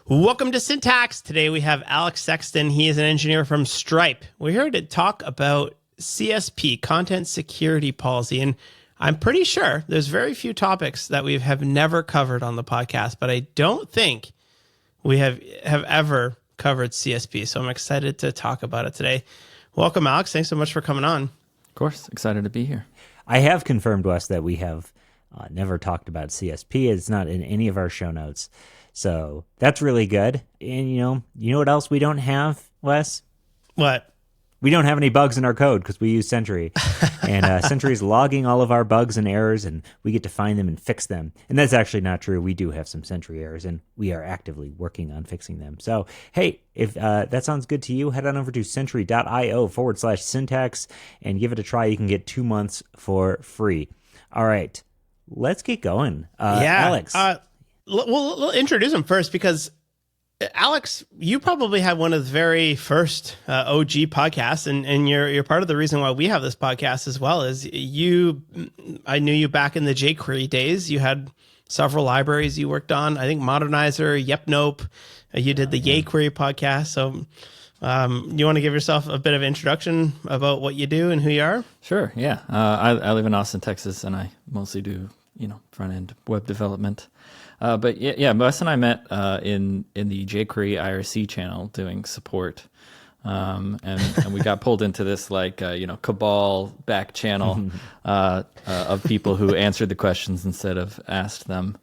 Welcome to Syntax. Today we have Alex Sexton. He is an engineer from Stripe. We're here to talk about CSP, Content Security Policy. And I'm pretty sure there's very few topics that we have never covered on the podcast, but I don't think we have ever covered CSP. So I'm excited to talk about it today. Welcome, Alex. Thanks so much for coming on. Of course. Excited to be here. I have confirmed, Wes, that we have never talked about CSP. It's not in any of our show notes. So that's really good. And you know what else we don't have, Wes? What? We don't have any bugs in our code because we use Sentry. And Sentry is logging all of our bugs and errors, and we get to find them and fix them. And that's actually not true. We do have some Sentry errors, and we are actively working on fixing them. So, hey, if that sounds good to you, head on over to sentry.io/syntax and give it a try. You can get 2 months for free. All right, let's get going. Alex. We'll introduce him first because, Alex, you probably had one of the very first OG podcasts, and you're part of the reason why we have this podcast as well. Is I knew you back in the jQuery days. You had several libraries you worked on. I think Modernizer, Yep Nope. You did the jQuery podcast. So, you want to give yourself a bit of introduction about what you do and who you are? Sure. Yeah. I live in Austin, Texas, and I mostly do front end web development. But Wes and I met in the jQuery IRC channel doing support, and we got pulled into this cabal back channel of people who answered the questions instead of asked them.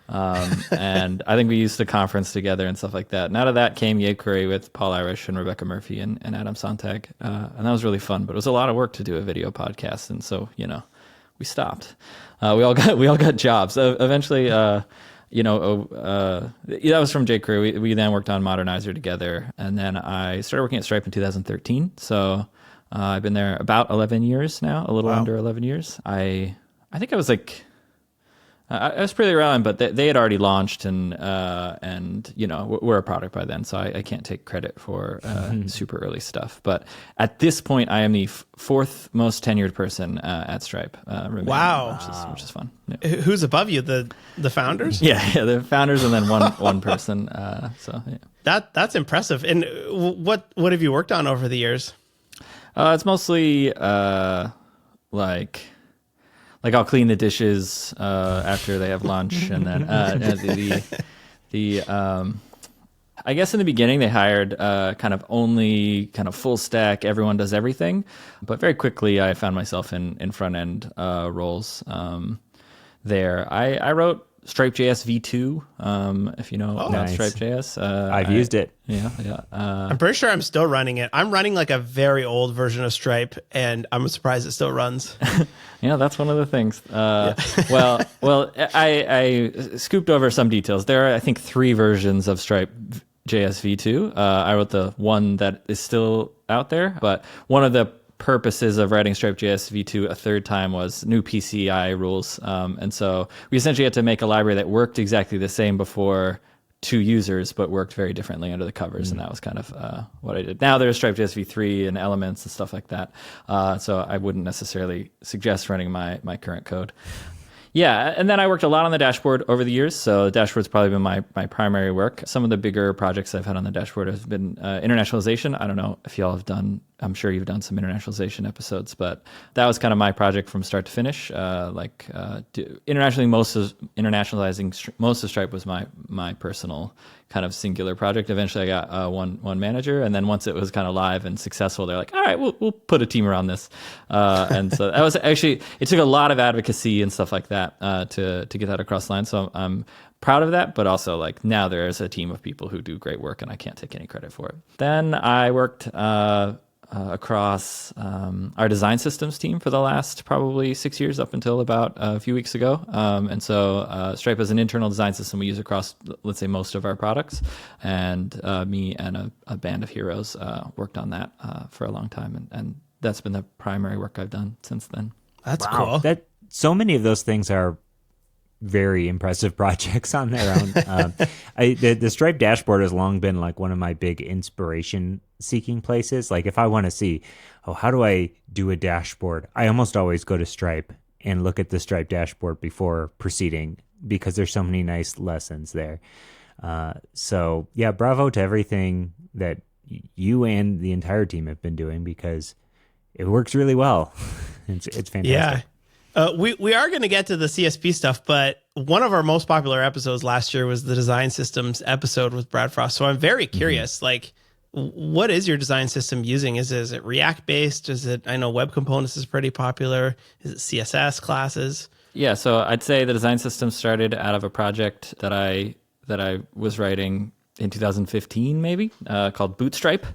And I think we used a conference together and stuff like that. And out of that came jQuery with Paul Irish and Rebecca Murphy and Adam Sontag, and that was really fun. But it was a lot of work to do a video podcast, and so we stopped. We all got jobs eventually. That was from jQuery. We then worked on Modernizer together, and then I started working at Stripe in 2013. So I've been there about 11 years now, a little under 11 years. I think I was I was pretty around, but they had already launched, and we're a product by then, so I can't take credit for super early stuff. But at this point, I am the fourth most tenured person at Stripe. Wow, which is fun. Yeah. Who's above you? The founders? Yeah, the founders, and then one person. So yeah. That's impressive. And what have you worked on over the years? It's mostly I'll clean the dishes after they have lunch, and then I guess in the beginning they hired kind of full stack, everyone does everything, but very quickly I found myself in front end roles there. I wrote Stripe.js v2, if you know about nice. Stripe.js. I've used it. Yeah. I'm pretty sure I'm still running it. I'm running a very old version of Stripe, and I'm surprised it still runs. That's one of the things. Well, I scooped over some details. There are, I think, 3 versions of Stripe.js v2. I wrote the one that is still out there, but one of the purposes of writing Stripe.js v2 a third time was new PCI rules. And so we essentially had to make a library that worked exactly the same before 2 users, but worked very differently under the covers. And that was kind of what I did. Now there's Stripe.js v3 and elements and stuff like that. So I wouldn't necessarily suggest running my current code. Yeah, and then I worked a lot on the dashboard over the years. So the dashboard's probably been my primary work. Some of the bigger projects I've had on the dashboard have been internationalization. I don't know if y'all have done, I'm sure you've done some internationalization episodes, but that was kind of my project from start to finish. Internationalizing most of Stripe was my personal kind of singular project. Eventually I got one manager, and then once it was kind of live and successful, they're like, all right, we'll put a team around this. And so that was actually, it took a lot of advocacy and stuff like that to get that across the line. So I'm proud of that, but also now there's a team of people who do great work, and I can't take any credit for it. Then I worked across our design systems team for the last probably 6 years, up until about a few weeks ago. And so Stripe has an internal design system we use across, let's say, most of our products. And me and a band of heroes worked on that for a long time. And that's been the primary work I've done since then. That's cool. So many of those things are very impressive projects on their own. The Stripe dashboard has long been one of my big inspiration seeking places. If I want to see, how do I do a dashboard? I almost always go to Stripe and look at the Stripe dashboard before proceeding, because there's so many nice lessons there. So yeah, bravo to everything that you and the entire team have been doing, because it works really well. It's fantastic. Yeah. We are going to get to the CSP stuff, but one of our most popular episodes last year was the design systems episode with Brad Frost. So I'm very curious, like, what is your design system using? Is it React based? I know web components is pretty popular. Is it CSS classes? Yeah, so I'd say the design system started out of a project that I was writing in 2015, maybe, called Bootstripe.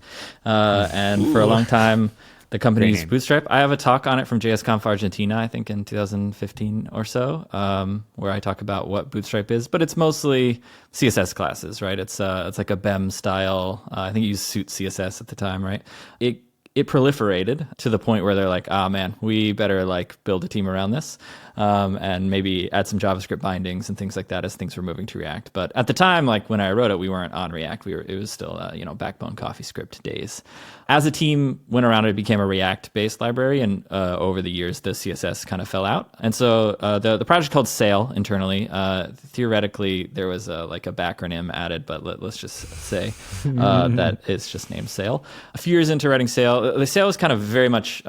And for a long time, the company used Bootstripe. I have a talk on it from JSConf Argentina, I think in 2015 or so, where I talk about what Bootstripe is. But it's mostly CSS classes, right? It's like a BEM style. I think you used Suit CSS at the time, right? It proliferated to the point where they're like, oh man, we better like build a team around this, and maybe add some JavaScript bindings and things like that as things were moving to React. But at the time, like when I wrote it, we weren't on React. It was still Backbone CoffeeScript days. As a team went around, it became a React-based library, and over the years, the CSS kind of fell out. And so the project called Sail internally. Theoretically, there was a backronym added, but let's just say that it's just named Sail. A few years into writing Sail, the Sail is kind of very much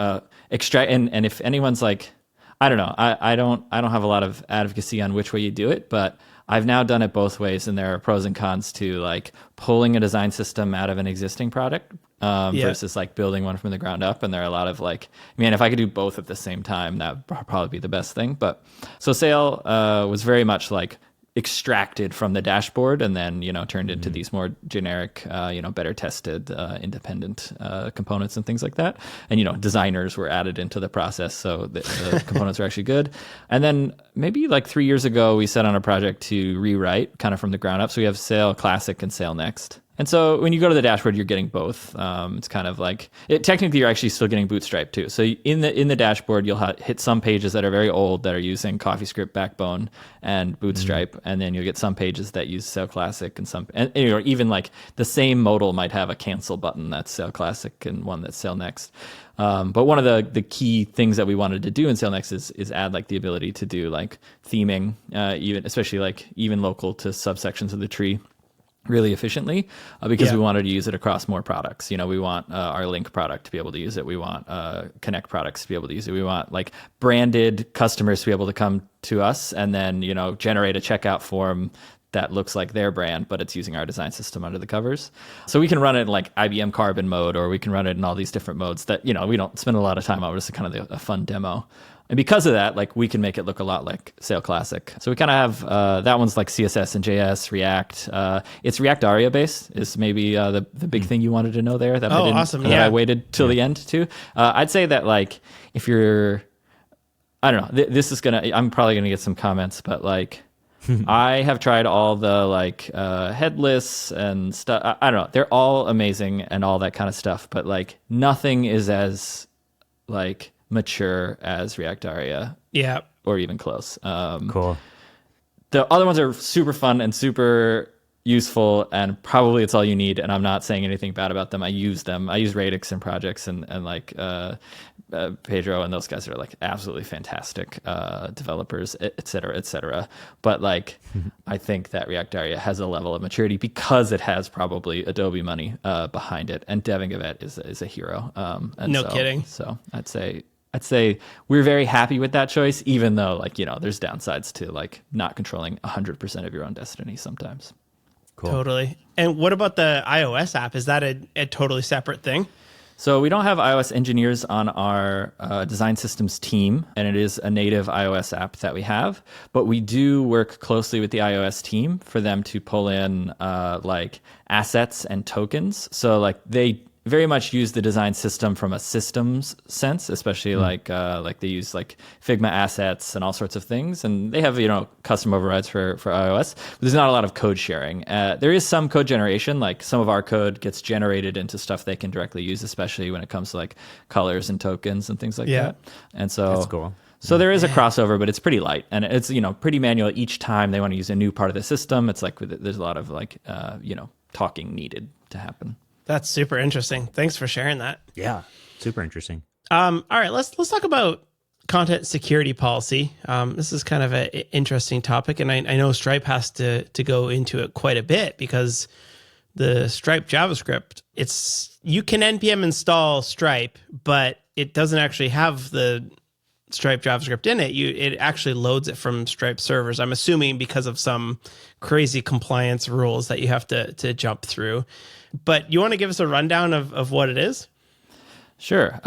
extract. And if anyone's like, I don't know, I don't have a lot of advocacy on which way you do it, but I've now done it both ways, and there are pros and cons to like pulling a design system out of an existing product versus like building one from the ground up. And there are a lot of like, man, if I could do both at the same time, that would probably be the best thing. But so Sail was very much like extracted from the dashboard and then turned into these more generic better tested independent components and things like that, and designers were added into the process, so the components are actually good. And then maybe like 3 years ago we set on a project to rewrite kind of from the ground up, so we have Sail Classic and Sail Next. And so when you go to the dashboard, you're getting both. It's kind of like technically you're actually still getting Bootstrap too. So in the dashboard, you'll hit some pages that are very old that are using CoffeeScript Backbone and Bootstrap, and then you'll get some pages that use Sail Classic and even like the same modal might have a cancel button that's Sail Classic and one that's Sail Next. But one of the key things that we wanted to do in Sail Next is add like the ability to do like theming, especially like even local to subsections of the tree, really efficiently, because we wanted to use it across more products. We want our link product to be able to use it. We want Connect products to be able to use it. We want like branded customers to be able to come to us and then, generate a checkout form that looks like their brand, but it's using our design system under the covers. So we can run it in like IBM Carbon mode, or we can run it in all these different modes that, we don't spend a lot of time on. It's just kind of a fun demo. And because of that, like we can make it look a lot like Sail Classic. So we kind of have that one's like CSS and JS, React. It's React Aria based is maybe the big thing you wanted to know there. That awesome! That I waited till the end too. I'd say that like if you're, I don't know, I'm probably gonna get some comments, but like I have tried all the like headless and stuff. I don't know, they're all amazing and all that kind of stuff, but like nothing is as like mature as React Aria, or even close. Cool. The other ones are super fun and super useful, and probably it's all you need. And I'm not saying anything bad about them. I use them. I use Radix in projects, and like Pedro and those guys are like absolutely fantastic developers, et cetera, et cetera. But like, I think that React Aria has a level of maturity because it has probably Adobe money behind it, and Devin Gavet is a hero. No kidding. So I'd say we're very happy with that choice, even though like, there's downsides to like not controlling 100% of your own destiny sometimes. Cool. Totally. And what about the iOS app? Is that a totally separate thing? So we don't have iOS engineers on our design systems team, and it is a native iOS app that we have. But we do work closely with the iOS team for them to pull in like assets and tokens. So like they very much use the design system from a systems sense, especially like they use like Figma assets and all sorts of things, and they have custom overrides for iOS. But there's not a lot of code sharing. There is some code generation, like some of our code gets generated into stuff they can directly use, especially when it comes to like colors and tokens and things like that. And so that's cool. So there is a crossover, but it's pretty light, and it's pretty manual. Each time they want to use a new part of the system, it's like there's a lot of like talking needed to happen. That's super interesting. Thanks for sharing that. Yeah, super interesting. All right, let's talk about content security policy. This is kind of an interesting topic, and I know Stripe has to go into it quite a bit because the Stripe JavaScript, you can npm install Stripe, but it doesn't actually have the Stripe JavaScript in it. It actually loads it from Stripe servers. I'm assuming because of some crazy compliance rules that you have to jump through. But you want to give us a rundown of what it is? Sure.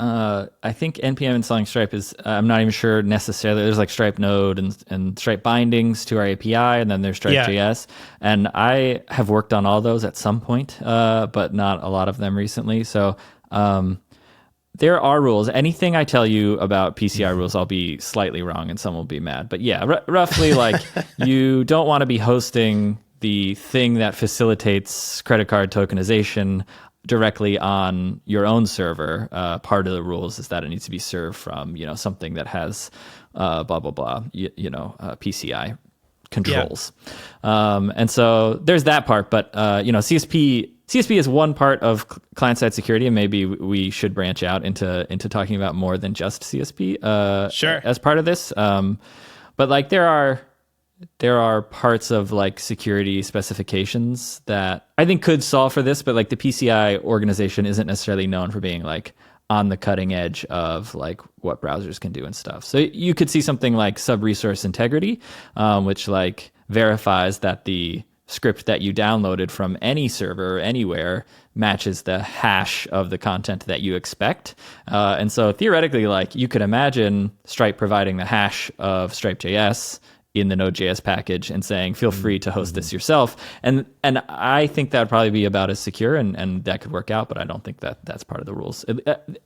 I think npm installing Stripe is, I'm not even sure necessarily. There's like Stripe Node and Stripe bindings to our API, and then there's Stripe.js. And I have worked on all those at some point, but not a lot of them recently. So there are rules. Anything I tell you about PCI rules, I'll be slightly wrong and some will be mad. But yeah, roughly like you don't want to be hosting the thing that facilitates credit card tokenization directly on your own server. Part of the rules is that it needs to be served from, something that has blah, blah, blah, PCI controls. Yeah. And so there's that part, but, CSP is one part of client-side security, and maybe we should branch out into talking about more than just CSP sure. as part of this. But like there are parts of like security specifications that I think could solve for this, but like the PCI organization isn't necessarily known for being like on the cutting edge of like what browsers can do and stuff. So you could see something like sub-resource integrity, which like verifies that the script that you downloaded from any server anywhere matches the hash of the content that you expect. And so theoretically, like you could imagine Stripe providing the hash of Stripe.js in the Node.js package and saying, feel free to host this yourself. And I think that would probably be about as secure and that could work out, but I don't think that that's part of the rules.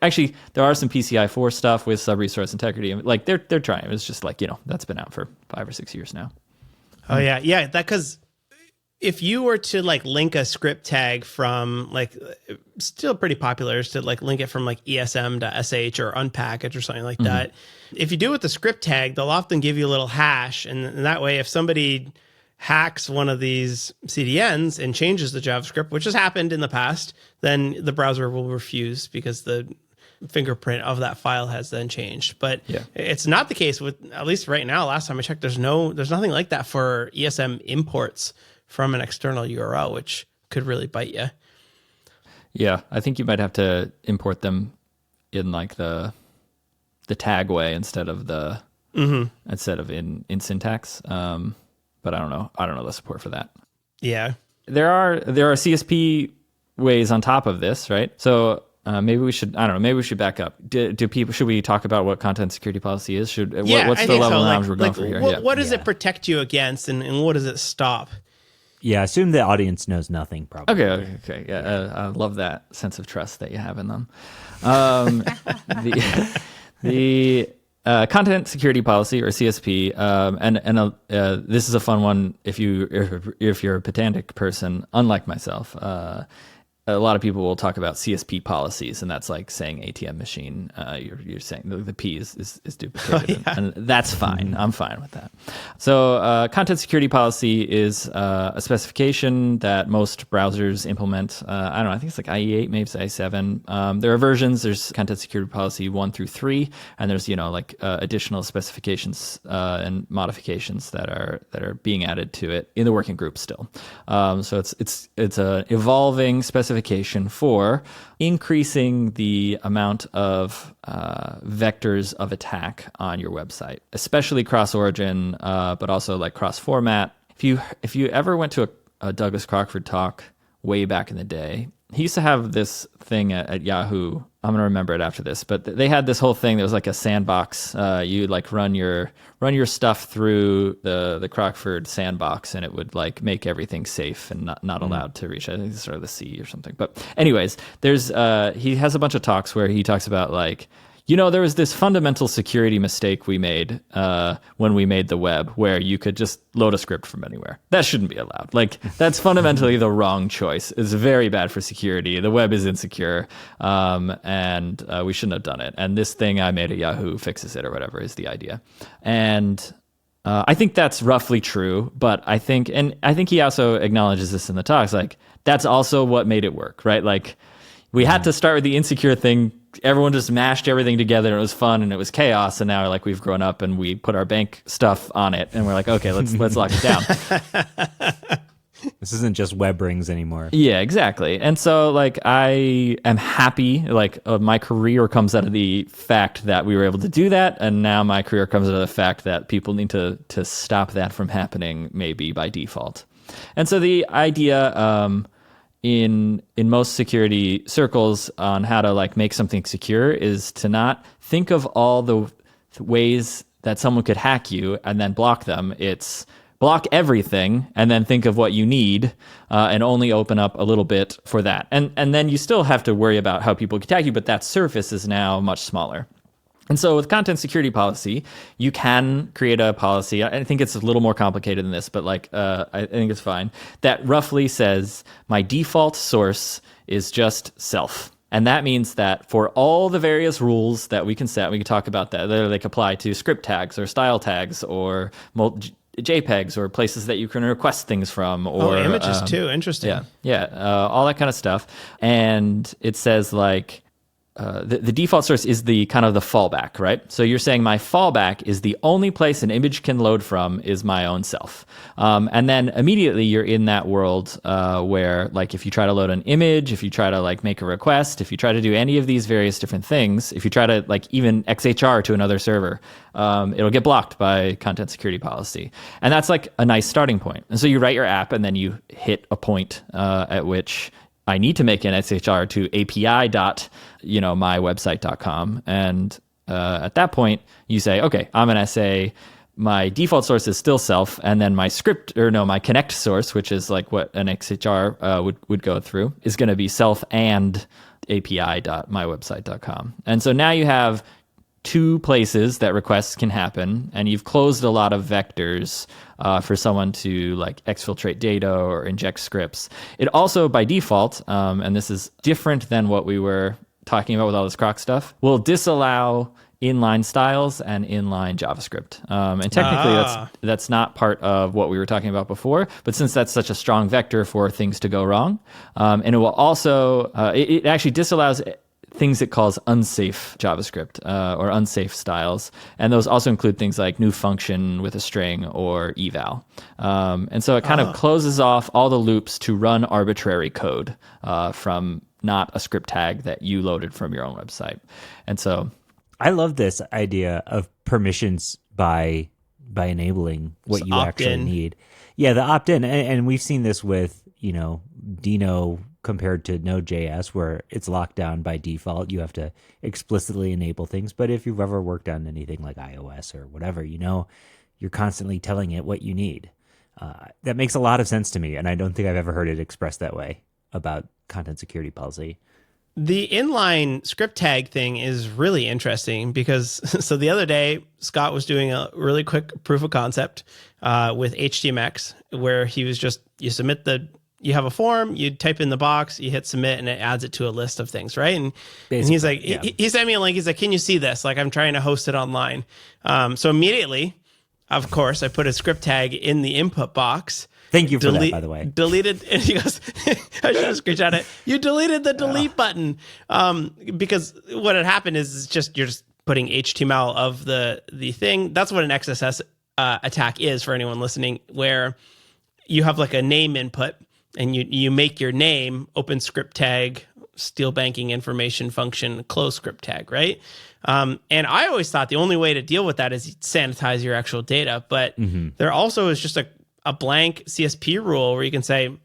Actually, there are some PCI 4 stuff with sub-resource integrity. Like they're trying. It's just like, that's been out for 5 or 6 years now. Oh yeah. Yeah. Because if you were to like link a script tag from like, still pretty popular is to like link it from like esm.sh or unpackage or something like that. If you do it with the script tag, they'll often give you a little hash. And that way, if somebody hacks one of these CDNs and changes the JavaScript, which has happened in the past, then the browser will refuse because the fingerprint of that file has then changed. But it's not the case with, at least right now, last time I checked, there's nothing like that for ESM imports from an external URL, which could really bite you. Yeah, I think you might have to import them in like the tag way instead of in syntax. But I don't know the support for that. Yeah, there are CSP ways on top of this, right? So maybe we should back up. Should we talk about what content security policy is? What's the level of knowledge we're going for here? What does it protect you against, and what does it stop? Yeah, assume the audience knows nothing, probably. Okay. Yeah, I love that sense of trust that you have in them. The content security policy, or CSP, and this is a fun one if you're a pedantic person, unlike myself. A lot of people will talk about CSP policies, and that's like saying ATM machine. You're saying the P is duplicated, and that's fine. I'm fine with that. So content security policy is a specification that most browsers implement. I don't know, I think it's like IE8, maybe it's IE7. There are versions. There's content security policy 1 through 3, and there's additional specifications and modifications that are being added to it in the working group still. So it's an evolving specification for increasing the amount of vectors of attack on your website, especially cross-origin, but also like cross-format. If you ever went to a Douglas Crockford talk way back in the day, he used to have this thing at Yahoo. I'm going to remember it after this, but they had this whole thing that was like a sandbox. You'd like run your stuff through the Crockford sandbox, and it would like make everything safe and not allowed to reach, I think it's sort of the sea or something. But anyways, he has a bunch of talks where he talks about like, there was this fundamental security mistake we made when we made the web, where you could just load a script from anywhere. That shouldn't be allowed. Like, that's fundamentally the wrong choice. It's very bad for security. The web is insecure, and we shouldn't have done it. And this thing I made at Yahoo fixes it, or whatever is the idea. And I think that's roughly true, but I think he also acknowledges this in the talks, like, that's also what made it work, right? Like, we had to start with the insecure thing everyone just mashed everything together and it was fun and it was chaos. And now like we've grown up and we put our bank stuff on it and we're like, okay, let's lock it down. This isn't just web rings anymore. Yeah, exactly. And so like I am happy, like my career comes out of the fact that we were able to do that. And now my career comes out of the fact that people need to stop that from happening maybe by default. And so the idea in most security circles on how to like make something secure is to not think of all the ways that someone could hack you and then block them. It's block everything and then think of what you need and only open up a little bit for that. And then you still have to worry about how people can attack you, but that surface is now much smaller. And so with content security policy, you can create a policy. I think it's a little more complicated than this, but like I think it's fine. That roughly says my default source is just self. And that means that for all the various rules that we can set, we can talk about that. They apply to script tags or style tags or JPEGs or places that you can request things from, or images too. Interesting. Yeah, all that kind of stuff. And it says like the default source is the kind of the fallback, right? So you're saying my fallback is the only place an image can load from is my own self. And then immediately you're in that world where like if you try to load an image, if you try to like make a request, if you try to do any of these various different things, if you try to like even XHR to another server, it'll get blocked by content security policy. And that's like a nice starting point. And so you write your app and then you hit a point at which I need to make an XHR to api.mywebsite.com. And at that point, you say, okay, I'm going to say my default source is still self, and then my my connect source, which is like what an XHR would go through, is going to be self and api.mywebsite.com. And so now you have two places that requests can happen, and you've closed a lot of vectors for someone to like exfiltrate data or inject scripts. It also, by default, and this is different than what we were talking about with all this Croc stuff, will disallow inline styles and inline JavaScript. And technically that's not part of what we were talking about before, but since that's such a strong vector for things to go wrong, and it will also, it actually disallows things it calls unsafe JavaScript or unsafe styles. And those also include things like new function with a string or eval. And so it kind of closes off all the loops to run arbitrary code from not a script tag that you loaded from your own website. And so I love this idea of permissions by enabling what you actually need. Yeah, the opt-in. And we've seen this with, Dino compared to Node.js, where it's locked down by default. You have to explicitly enable things. But if you've ever worked on anything like iOS or whatever, you're constantly telling it what you need. That makes a lot of sense to me, and I don't think I've ever heard it expressed that way about content security policy. The inline script tag thing is really interesting because so the other day, Scott was doing a really quick proof of concept with HTMX where he was just, you have a form, you type in the box, you hit submit, and it adds it to a list of things, right? And he's like, he sent me a link. He's like, can you see this? Like, I'm trying to host it online. So immediately, of course, I put a script tag in the input box. Thank you for that, by the way. Deleted, and he goes, I should have screenshot it. You deleted the delete button. Because what had happened is you're just putting HTML of the thing. That's what an XSS attack is for anyone listening, where you have like a name input, and you make your name open script tag, steal banking information function, close script tag, right? And I always thought the only way to deal with that is sanitize your actual data. But there also is just a blank CSP rule where you can say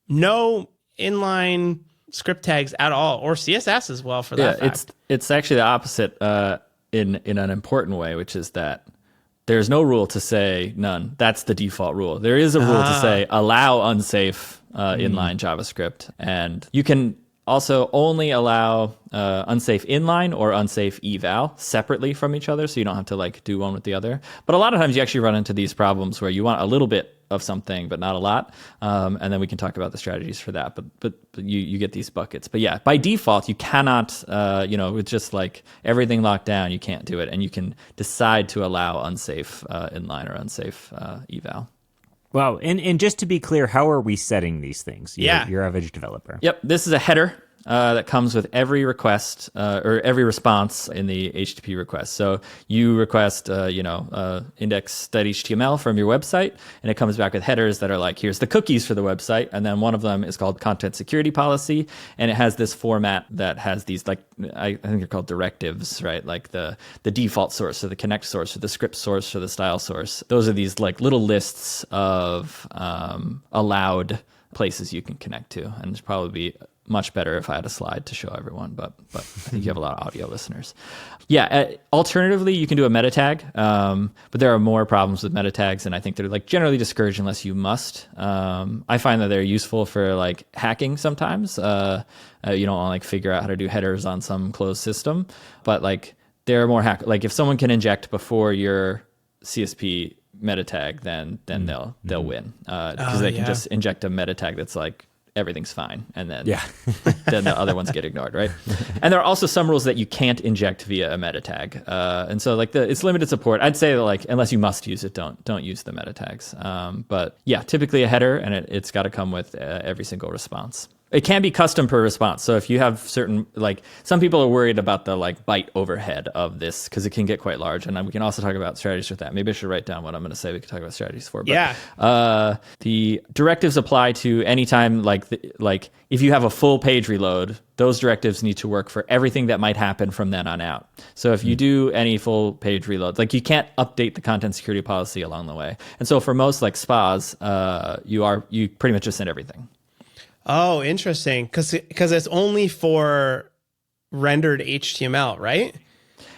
no inline script tags at all, or CSS as well for that fact. It's actually the opposite in an important way, which is that there's no rule to say none. That's the default rule. There is a rule to say allow unsafe inline JavaScript. And you can also only allow unsafe inline or unsafe eval separately from each other, so you don't have to like do one with the other. But a lot of times you actually run into these problems where you want a little bit of something but not a lot, and then we can talk about the strategies for that. But you get these buckets. But yeah, by default you cannot with just like everything locked down, you can't do it, and you can decide to allow unsafe inline or unsafe eval. Wow. And just to be clear, how are we setting these things? You're a Veg developer. Yep. This is a header. that comes with every request or every response in the HTTP request. So you request, index.html from your website, and it comes back with headers that are like, here's the cookies for the website. And then one of them is called content security policy. And it has this format that has these, like, I think they're called directives, right? Like the default source or the connect source or the script source or the style source. Those are these like little lists of allowed places you can connect to. And it's probably much better if I had a slide to show everyone, but I think you have a lot of audio listeners. Yeah. Alternatively, you can do a meta tag, but there are more problems with meta tags, and I think they're like generally discouraged unless you must. I find that they're useful for like hacking sometimes. You don't want to like figure out how to do headers on some closed system, but like they're more like if someone can inject before your CSP meta tag, then they'll win because they can just inject a meta tag that's like everything's fine, and then then the other ones get ignored, right? And there are also some rules that you can't inject via a meta tag, and so like it's limited support. I'd say that, like, unless you must use it, don't use the meta tags. But yeah, typically a header, and it's got to come with every single response. It can be custom per response. So if you have certain, like, some people are worried about the like byte overhead of this because it can get quite large. And we can also talk about strategies with that. Maybe I should write down what I'm going to say. We can talk about strategies for. But, the directives apply to anytime, like if you have a full page reload, those directives need to work for everything that might happen from then on out. So if you do any full page reload, like you can't update the content security policy along the way. And so for most like spas, you pretty much just send everything. Oh, interesting. Because it's only for rendered HTML, right?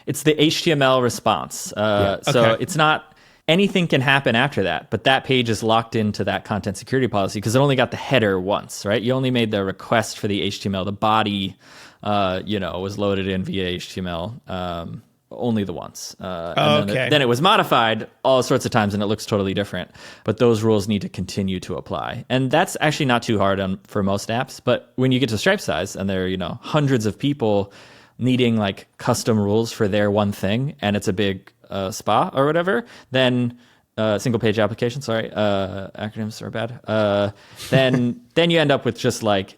It's the HTML response. So it's not anything can happen after that, but that page is locked into that content security policy because it only got the header once, right? You only made the request for the HTML. The body, was loaded in via HTML. Only the once. And then it was modified all sorts of times, and it looks totally different. But those rules need to continue to apply. And that's actually not too hard for most apps. But when you get to Stripe size, and there are, hundreds of people needing like custom rules for their one thing, and it's a big spa or whatever, then single page application, acronyms are bad. Then you end up with just like,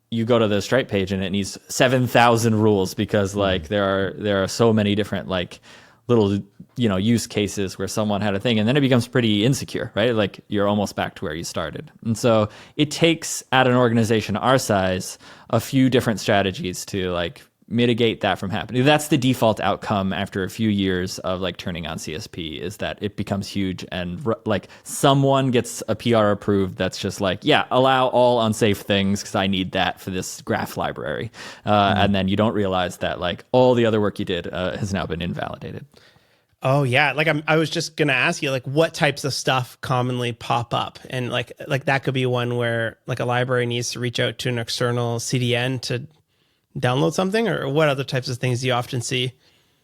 you go to the Stripe page and it needs 7,000 rules because like there are so many different like little use cases where someone had a thing, and then it becomes pretty insecure, right? Like you're almost back to where you started. And so it takes, at an organization our size, a few different strategies to like mitigate that from happening. That's the default outcome after a few years of like turning on CSP, is that it becomes huge and like someone gets a PR approved that's just like, yeah, allow all unsafe things because I need that for this graph library. And then you don't realize that like all the other work you did has now been invalidated. Oh yeah, like I was just gonna ask you, like, what types of stuff commonly pop up, and like that could be one where like a library needs to reach out to an external CDN to download something, or what other types of things do you often see?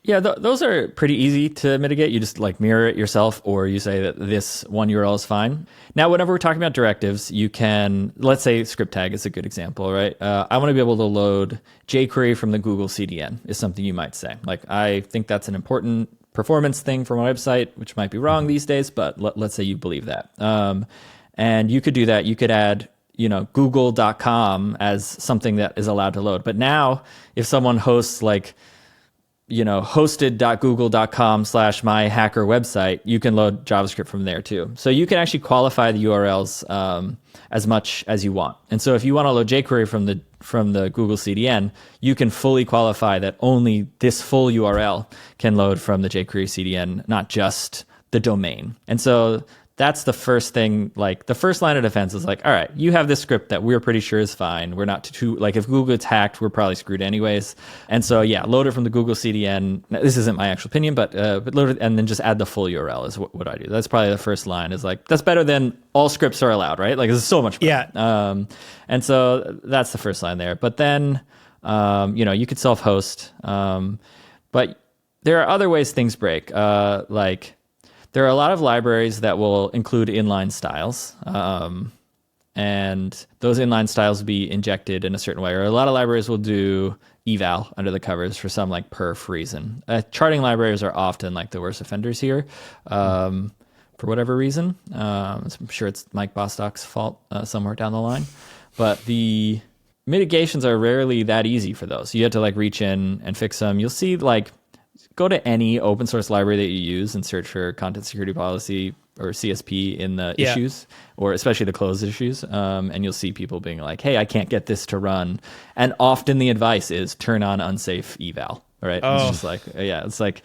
Yeah, those are pretty easy to mitigate. You just like mirror it yourself, or you say that this one URL is fine. Now, whenever we're talking about directives, you can, let's say script tag is a good example, right? I want to be able to load jQuery from the Google CDN is something you might say. Like, I think that's an important performance thing for my website, which might be wrong these days, but let's say you believe that. And you could do that. You could add google.com as something that is allowed to load. But now if someone hosts like, hosted.google.com/my hacker website, you can load JavaScript from there too. So you can actually qualify the URLs as much as you want. And so if you want to load jQuery from the Google CDN, you can fully qualify that only this full URL can load from the jQuery CDN, not just the domain. And so that's the first thing. Like, the first line of defense is like, all right, you have this script that we're pretty sure is fine. We're not too, like, if Google gets hacked, we're probably screwed anyways. And so, yeah, load it from the Google CDN. This isn't my actual opinion, but load it and then just add the full URL is what I do. That's probably the first line, is like, that's better than all scripts are allowed, right? Like, it's so much better. Yeah. And so that's the first line there. But then, you could self-host. But there are other ways things break. There are a lot of libraries that will include inline styles, and those inline styles will be injected in a certain way. Or a lot of libraries will do eval under the covers for some like perf reason. Charting libraries are often like the worst offenders here, for whatever reason. I'm sure it's Mike Bostock's fault somewhere down the line. But mitigations are rarely that easy for those. You have to like reach in and fix them. You'll see like go to any open source library that you use and search for content security policy or CSP in the issues, or especially the closed issues. And you'll see people being like, hey, I can't get this to run. And often the advice is turn on unsafe eval, right? It's just like, it's like,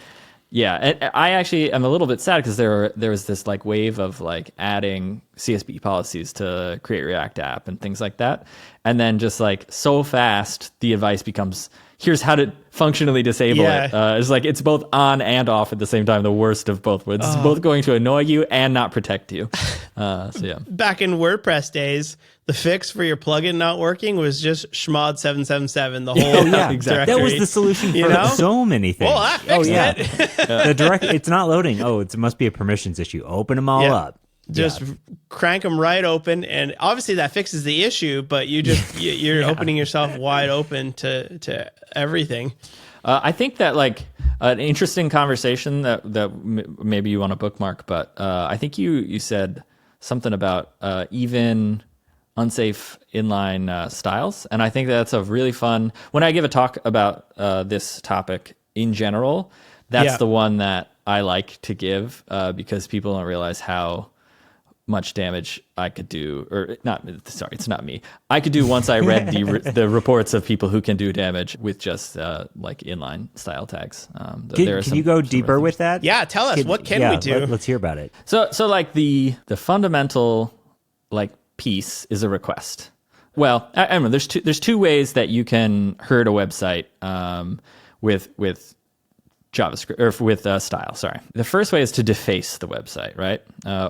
and I actually am a little bit sad because there was this like wave of like adding CSP policies to Create React app and things like that. And then just like so fast, the advice becomes, here's how to functionally disable it. It's like it's both on and off at the same time, the worst of both worlds. It's both going to annoy you and not protect you. Back in WordPress days, the fix for your plugin not working was just chmod 777, the whole exactly. That was the solution for so many things. Well, I fixed it. It's not loading. It must be a permissions issue. Open them all up. Just crank them right open, and obviously that fixes the issue. But you're opening yourself wide open to everything. I think that like an interesting conversation that maybe you want to bookmark, but I think you said something about even unsafe inline styles, and I think that's a really fun. When I give a talk about this topic in general, that's the one that I like to give because people don't realize how much damage I could do, or not. Sorry, it's not me. I could do once I read the reports of people who can do damage with just like inline style tags. Can you go deeper with that? Yeah, tell us what can we do? Let's hear about it. So like the fundamental like piece is a request. Well, I don't know. There's two ways that you can hurt a website with JavaScript or with style. Sorry. The first way is to deface the website, right?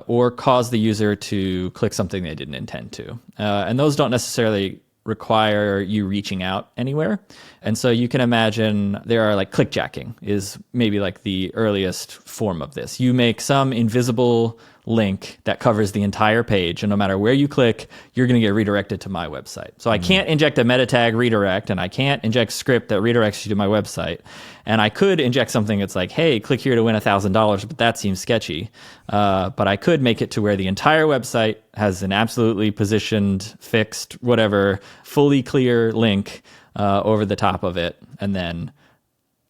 Or cause the user to click something they didn't intend to. And those don't necessarily require you reaching out anywhere. And so you can imagine there are like clickjacking is maybe like the earliest form of this. You make some invisible link that covers the entire page, and no matter where you click, you're going to get redirected to my website. So I can't inject a meta tag redirect, and I can't inject script that redirects you to my website. And I could inject something that's like, hey, click here to win $1,000, but that seems sketchy. But I could make it to where the entire website has an absolutely positioned, fixed, whatever, fully clear link over the top of it, and then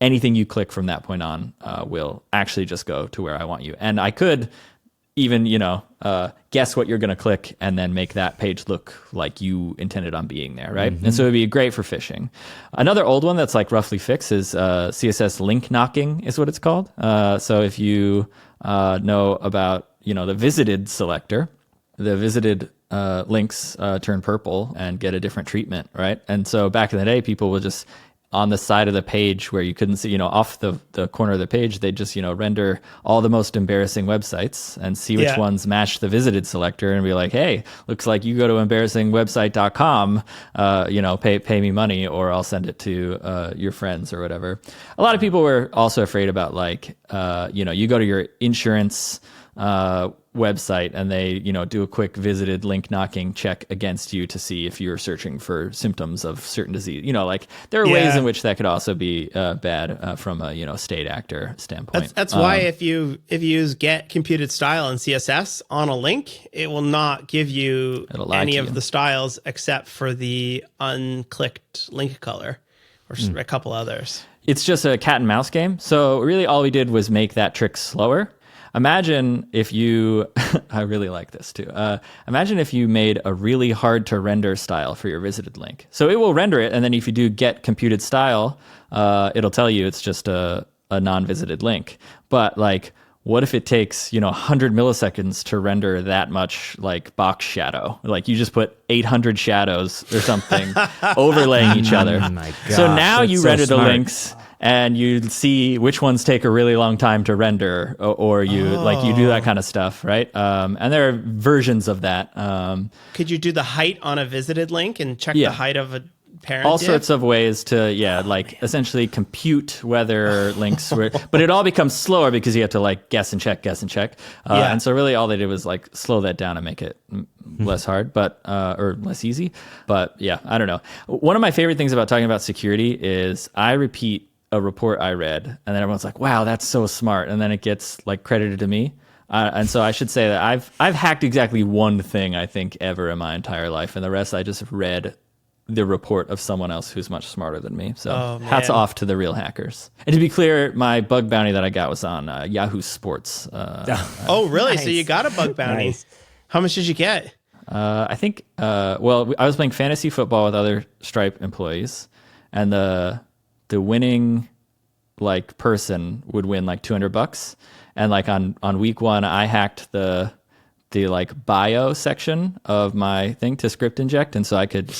anything you click from that point on will actually just go to where I want you. And I could even, guess what you're going to click and then make that page look like you intended on being there, right? And so it'd be great for phishing. Another old one that's like roughly fixed is CSS link knocking is what it's called. So if you know about, the visited selector, the visited links turn purple and get a different treatment, right? And so back in the day, people would just on the side of the page where you couldn't see, off the corner of the page, they just, render all the most embarrassing websites and see which ones match the visited selector and be like, hey, looks like you go to embarrassingwebsite.com, pay me money or I'll send it to your friends or whatever. A lot of people were also afraid about like, you go to your insurance website and they do a quick visited link knocking check against you to see if you're searching for symptoms of certain disease. Like there are ways in which that could also be bad from a state actor standpoint. That's why if you use get computed style in CSS on a link, it will not give you any of the styles except for the unclicked link color or a couple others. It's just a cat and mouse game. So really all we did was make that trick slower. Imagine if you, I really like this too. Imagine if you made a really hard to render style for your visited link. So it will render it. And then if you do get computed style, it'll tell you it's just a non-visited link. But like, what if it takes, 100 milliseconds to render that much like box shadow? Like you just put 800 shadows or something overlaying each other. Oh my gosh, so now you render smart. the links and you see which ones take a really long time to render or you do that kind of stuff, right? And there are versions of that. Could you do the height on a visited link and check the height of a parent all div? sorts of ways to essentially compute whether links were, but it all becomes slower because you have to like guess and check and so really all they did was like slow that down and make it less hard but or less easy. But yeah, I don't know, one of my favorite things about talking about security is I repeat a report I read and then everyone's like, wow, that's so smart, and then it gets like credited to me. And so I should say that I've hacked exactly one thing I think ever in my entire life, and the rest I just read the report of someone else who's much smarter than me. So Oh, hats man. off to the real hackers. And to be clear, my bug bounty that I got was on Yahoo Sports. Oh, really? So Nice. you got a bug bounty. Nice. How much did you get? I think, well, I was playing fantasy football with other Stripe employees, and the winning like person would win like $200. And like on week 1, I hacked the like bio section of my thing to script inject, and so I could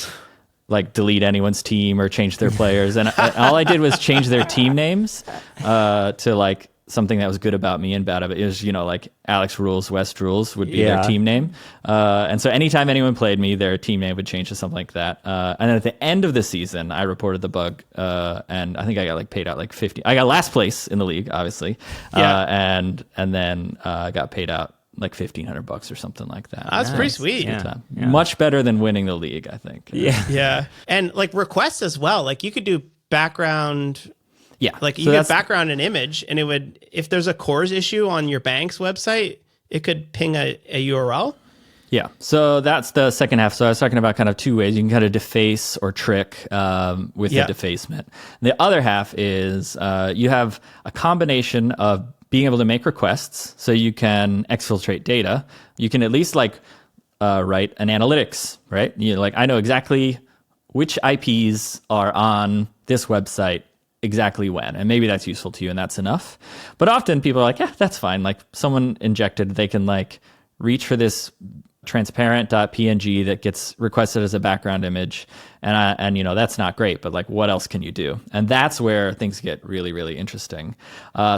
like delete anyone's team or change their players. And all I did was change their team names to like something that was good about me and bad about it. It was, like Alex Rules, West Rules would be their team name. And so anytime anyone played me, their team name would change to something like that. And then at the end of the season, I reported the bug, and I think I got like paid out like 50. I got last place in the league, obviously. And then I got paid out like $1,500 or something like that. That's pretty sweet. Yeah. Much better than winning the league, I think. Yeah. And like requests as well. Like you could do background. Yeah. Like you So get that's- background and image, and it would, if there's a CORS issue on your bank's website, it could ping a URL. Yeah. So that's the second half. So I was talking about kind of two ways. You can kind of deface or trick with the defacement. The other half is you have a combination of being able to make requests, so you can exfiltrate data. You can at least like write an analytics, right? Like I know exactly which IPs are on this website exactly when, and maybe that's useful to you and that's enough. But often people are like, yeah, that's fine. Like someone injected, they can like reach for this transparent.png that gets requested as a background image, and that's not great, but like what else can you do? And that's where things get really, really interesting.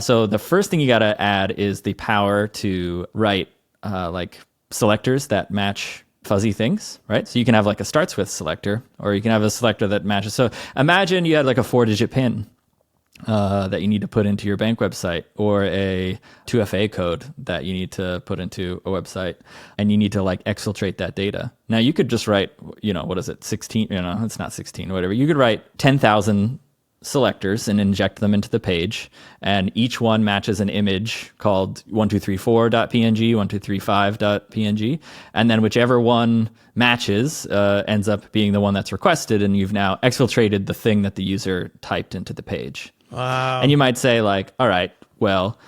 So the first thing you got to add is the power to write like selectors that match fuzzy things, right? So you can have like a starts with selector, or you can have a selector that matches. So imagine you had like a 4-digit PIN that you need to put into your bank website, or a 2FA code that you need to put into a website, and you need to like exfiltrate that data. Now you could just write, what is it, 16, it's not 16, whatever. You could write 10,000 selectors and inject them into the page, and each one matches an image called 1234.png, 1235.png, and then whichever one matches ends up being the one that's requested, and you've now exfiltrated the thing that the user typed into the page. Wow. And you might say like, all right, well,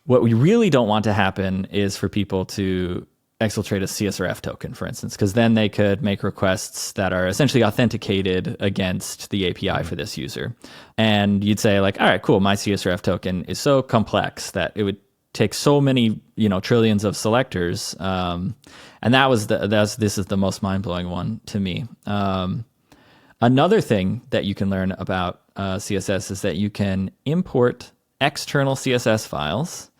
what we really don't want to happen is for people to exfiltrate a CSRF token, for instance, because then they could make requests that are essentially authenticated against the API for this user. And you'd say like, all right, cool, my CSRF token is so complex that it would take so many, trillions of selectors. And this is the most mind-blowing one to me. Another thing that you can learn about CSS is that you can import external CSS files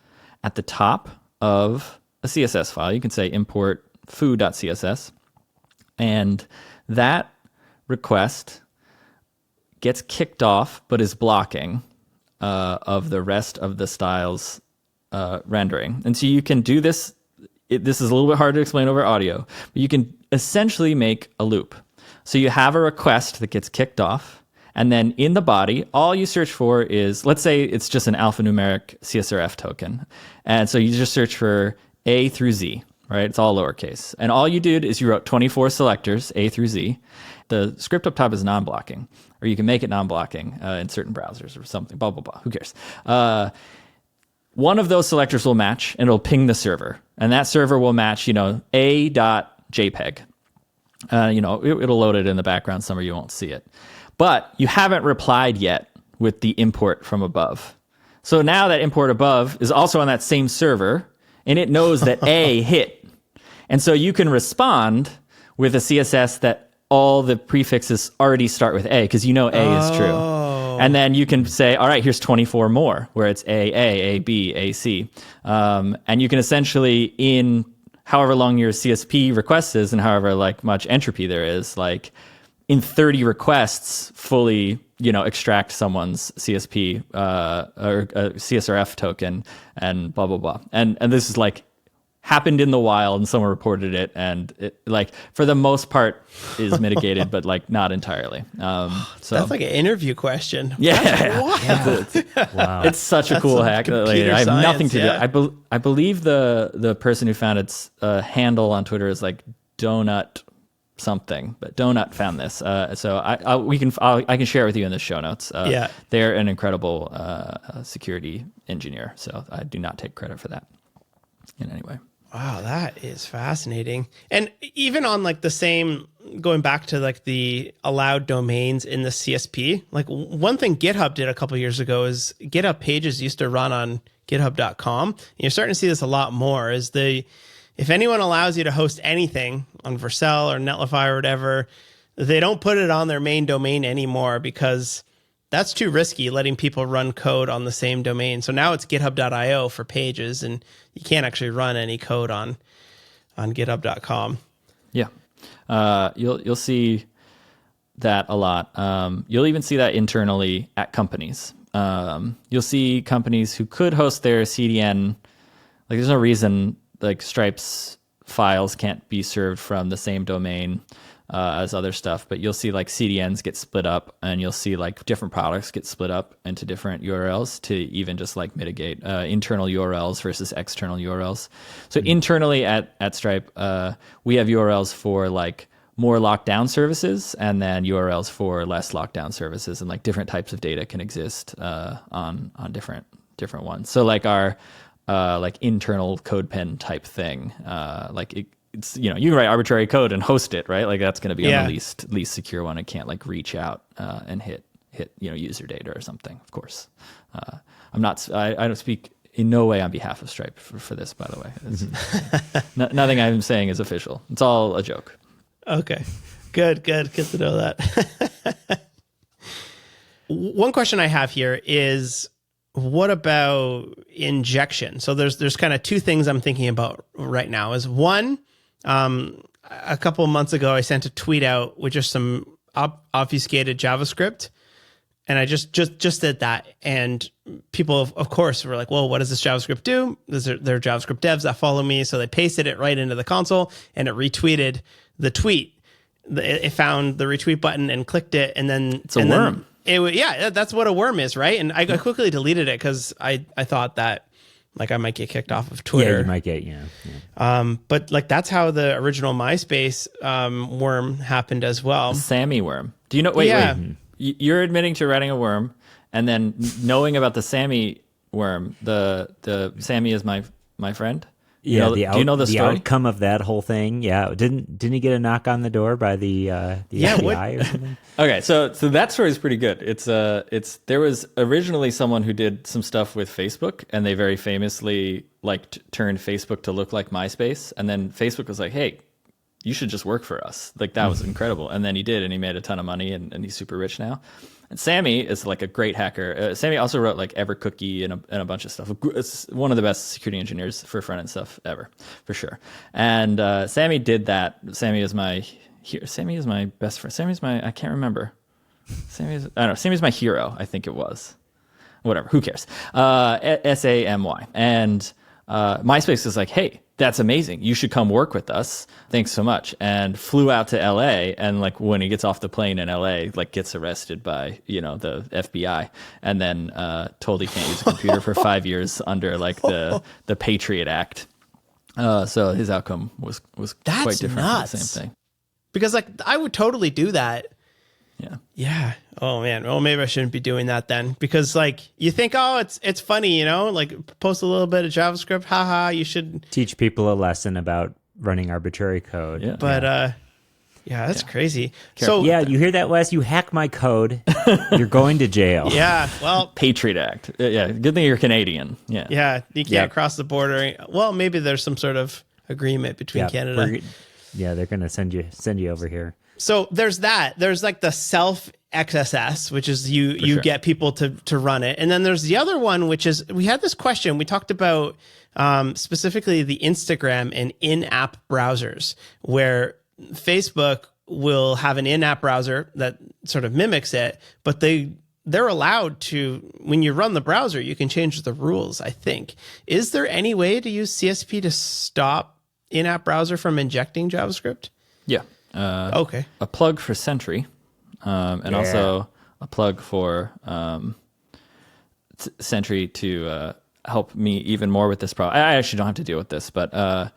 at the top of a CSS file. You can say import foo.css, and that request gets kicked off but is blocking of the rest of the style's rendering. And so you can do this. This is a little bit hard to explain over audio, but you can essentially make a loop. So you have a request that gets kicked off, and then in the body, all you search for is, let's say it's just an alphanumeric CSRF token. And so you just search for A through Z, right? It's all lowercase. And all you did is you wrote 24 selectors, A through Z. The script up top is non-blocking, or you can make it non-blocking in certain browsers or something, blah, blah, blah. Who cares? One of those selectors will match, and it'll ping the server. And that server will match, a.jpg. It'll load it in the background somewhere, you won't see it. But you haven't replied yet with the import from above. So now that import above is also on that same server, and it knows that A hit. And so you can respond with a CSS that all the prefixes already start with A, because A is true. And then you can say, all right, here's 24 more, where it's A, B, A, C. And you can essentially, in however long your CSP request is and however much entropy there is, in 30 requests, fully, extract someone's CSP or CSRF token and blah, blah, blah. And this is happened in the wild, and someone reported it, and it, for the most part is mitigated, but not entirely. So that's like an interview question. Yeah. Wow. It's such a cool hack. I have nothing to do. I believe the person who found its handle on Twitter is Donut something, but Donut found this. So I can share it with you in the show notes. They're an incredible security engineer, so I do not take credit for that in any way. Wow, that is fascinating. And even on like the same, going back to like the allowed domains in the CSP, like one thing GitHub did a couple of years ago is GitHub pages used to run on github.com. And you're starting to see this a lot more is if anyone allows you to host anything on Vercel or Netlify or whatever, they don't put it on their main domain anymore because that's too risky, letting people run code on the same domain. So now it's github.io for pages, and you can't actually run any code on github.com. Yeah. You'll see that a lot. You'll even see that internally at companies. You'll see companies who could host their CDN. Like there's no reason like Stripe's files can't be served from the same domain as other stuff, but you'll see like CDNs get split up, and you'll see like different products get split up into different URLs to even just like mitigate internal URLs versus external URLs. So internally at Stripe, we have URLs for like more locked down services, and then URLs for less locked down services, and like different types of data can exist on different ones. So like our like internal CodePen type thing, it's, you can write arbitrary code and host it, right? Like that's going to be on the least secure one. It can't like reach out and hit user data or something. Of course, I don't speak in no way on behalf of Stripe for this, by the way. Nothing I'm saying is official. It's all a joke. Okay, good to know that. One question I have here is, what about injection? So there's kind of two things I'm thinking about right now. Is one, a couple of months ago, I sent a tweet out with just some obfuscated JavaScript, and I just did that. And people, of course, were like, well, what does this JavaScript do? There are JavaScript devs that follow me. So they pasted it right into the console, and it retweeted the tweet. It found the retweet button and clicked it, and then it's a worm. That's what a worm is, right? And I quickly deleted it because I thought that like I might get kicked off of Twitter. Yeah, you might get, but like that's how the original MySpace worm happened as well. The Sammy worm. Do you know? Wait. You're admitting to writing a worm, and then knowing about the Sammy worm. The Sammy is my friend. Yeah, do you know the story? Outcome of that whole thing? Yeah, didn't he get a knock on the door by the FBI or something? Okay, so that story is pretty good. It's there was originally someone who did some stuff with Facebook, and they very famously like turned Facebook to look like MySpace, and then Facebook was like, hey, you should just work for us. Like that was incredible, and then he did, and he made a ton of money, and he's super rich now. And Sammy is like a great hacker. Sammy also wrote like EverCookie and a bunch of stuff. It's one of the best security engineers for front end stuff ever, for sure. And Sammy did that. Sammy is my best friend. I can't remember. Sammy's my hero. I think it was. Whatever. Who cares? SAMY. And MySpace is like, hey, that's amazing. You should come work with us. Thanks so much. And flew out to LA. And like when he gets off the plane in LA, like gets arrested by, the FBI, and then told he can't use a computer for 5 years under like the Patriot Act. So his outcome was quite different. Nuts. From the same thing. Because like I would totally do that. Yeah. Yeah. Oh man. Well, maybe I shouldn't be doing that then, because like you think, oh, it's funny, like post a little bit of JavaScript. Haha. You should teach people a lesson about running arbitrary code. Yeah. But that's crazy. So yeah, you hear that, Wes? You hack my code, you're going to jail. Yeah. Well, Patriot Act. Yeah. Good thing you're Canadian. Yeah. Yeah. You can't cross the border. Well, maybe there's some sort of agreement between Canada. They're going to send you over here. So there's that. There's like the self XSS, which is you get people to run it. And then there's the other one, which is, we had this question. We talked about specifically the Instagram and in-app browsers, where Facebook will have an in-app browser that sort of mimics it, but they're allowed to, when you run the browser, you can change the rules, I think. Is there any way to use CSP to stop in-app browser from injecting JavaScript? Yeah. Okay. A plug for Sentry, and also a plug for Sentry to help me even more with this problem. I actually don't have to deal with this, but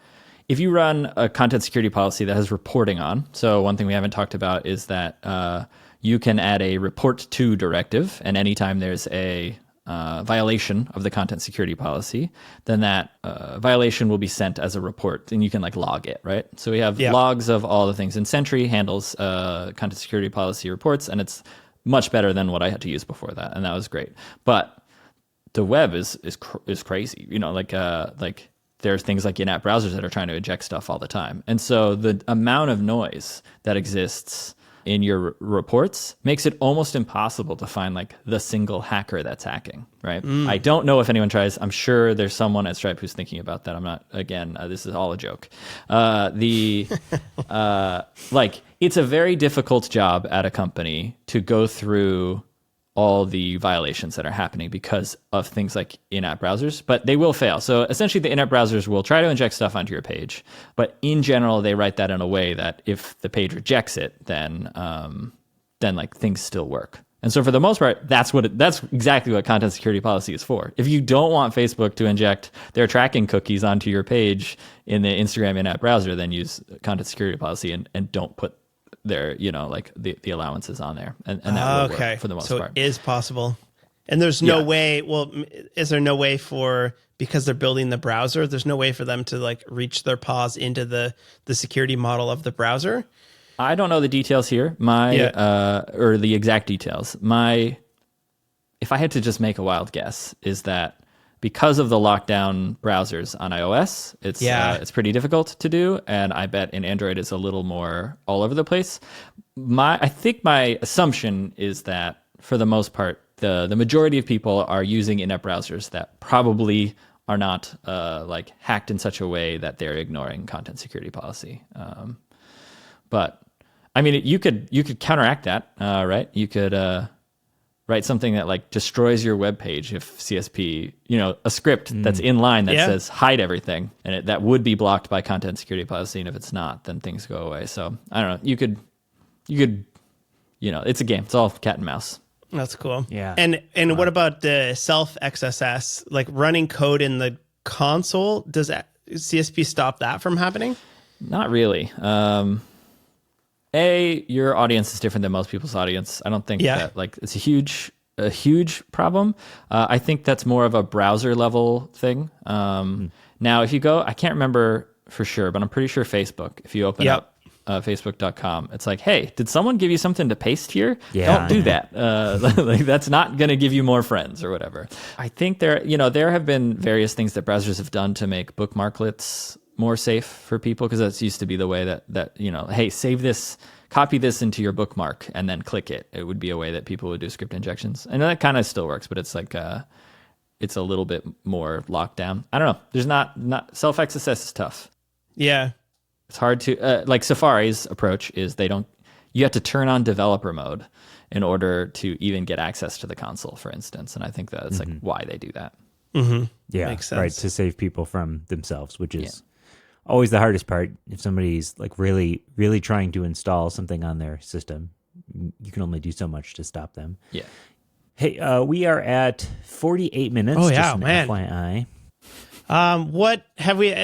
if you run a content security policy that has reporting on, so one thing we haven't talked about is that you can add a report to directive, and anytime there's a violation of the content security policy, then that violation will be sent as a report, and you can like log it, right? So we have logs of all the things, and Sentry handles content security policy reports, and it's much better than what I had to use before that, and that was great. But the web is crazy, like there's things like in-app browsers that are trying to inject stuff all the time. And so the amount of noise that exists in your reports makes it almost impossible to find like the single hacker that's hacking, right? I don't know if anyone tries. I'm sure there's someone at Stripe who's thinking about that. I'm not, again, this is all a joke. It's a very difficult job at a company to go through all the violations that are happening because of things like in-app browsers, but they will fail. So essentially the in-app browsers will try to inject stuff onto your page, but in general, they write that in a way that if the page rejects it, then like things still work. And so for the most part, that's exactly what content security policy is for. If you don't want Facebook to inject their tracking cookies onto your page in the Instagram in-app browser, then use content security policy and don't put their, like the allowances on there, and that will work for the most part. So it is possible, and there's no way. Well, is there no way because they're building the browser? There's no way for them to like reach their paws into the security model of the browser. I don't know the details here. Or the exact details. If I had to just make a wild guess, is that because of the lockdown browsers on iOS, it's pretty difficult to do, and I bet in Android it's a little more all over the place. I think my assumption is that for the most part, the majority of people are using in-app browsers that probably are not like hacked in such a way that they're ignoring content security policy. But I mean, you could counteract that, right? You could write something that like destroys your web page if CSP, a script that's inline that says hide everything, and that would be blocked by content security policy. And if it's not, then things go away. So I don't know. You could, it's a game. It's all cat and mouse. That's cool. Yeah. And what about the self XSS, like running code in the console? Does CSP stop that from happening? Not really. Your audience is different than most people's audience. I don't think that like it's a huge problem. I think that's more of a browser level thing. Now, if you go, I can't remember for sure, but I'm pretty sure Facebook, if you open up facebook.com, it's like, hey, did someone give you something to paste here? Don't do that. Like that's not going to give you more friends or whatever. I think there have been various things that browsers have done to make bookmarklets more safe for people, because that used to be the way that hey, save this, copy this into your bookmark and then click it. It would be a way that people would do script injections, and that kind of still works, but it's like it's a little bit more locked down. I don't know. There's not self XSS is tough. Yeah, it's hard to like Safari's approach is you have to turn on developer mode in order to even get access to the console, for instance, and I think that's like why they do that. Yeah, makes sense. Right, to save people from themselves, which is always the hardest part. If somebody's like really, really trying to install something on their system, you can only do so much to stop them. Yeah. Hey, we are at 48 minutes. Oh, yeah, just an man. FYI.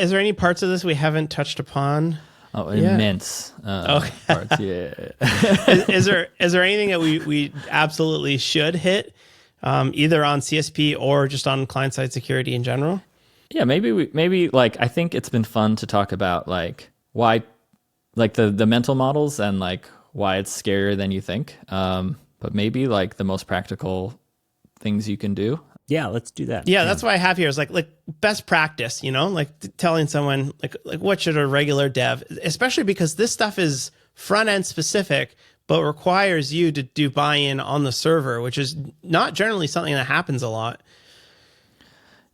Is there any parts of this we haven't touched upon? Oh, immense parts. Yeah. Is there anything that we absolutely should hit, either on CSP or just on client-side security in general? Yeah, maybe like I think it's been fun to talk about like why, like the mental models and like why it's scarier than you think. But maybe like the most practical things you can do. Yeah, let's do that. Yeah, that's what I have here is like best practice, like telling someone like what should a regular dev, especially because this stuff is front end specific, but requires you to do buy-in on the server, which is not generally something that happens a lot.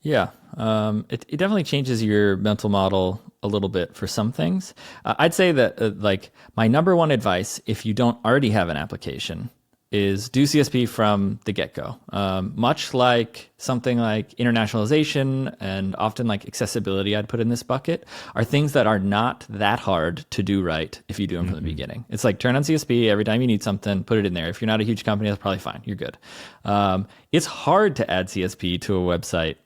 Yeah, it definitely changes your mental model a little bit for some things. I'd say that like my number one advice, if you don't already have an application, is do CSP from the get-go. Much like something like internationalization and often like accessibility I'd put in this bucket are things that are not that hard to do right if you do them from the beginning. It's like turn on CSP every time you need something, put it in there. If you're not a huge company, that's probably fine. You're good. It's hard to add CSP to a website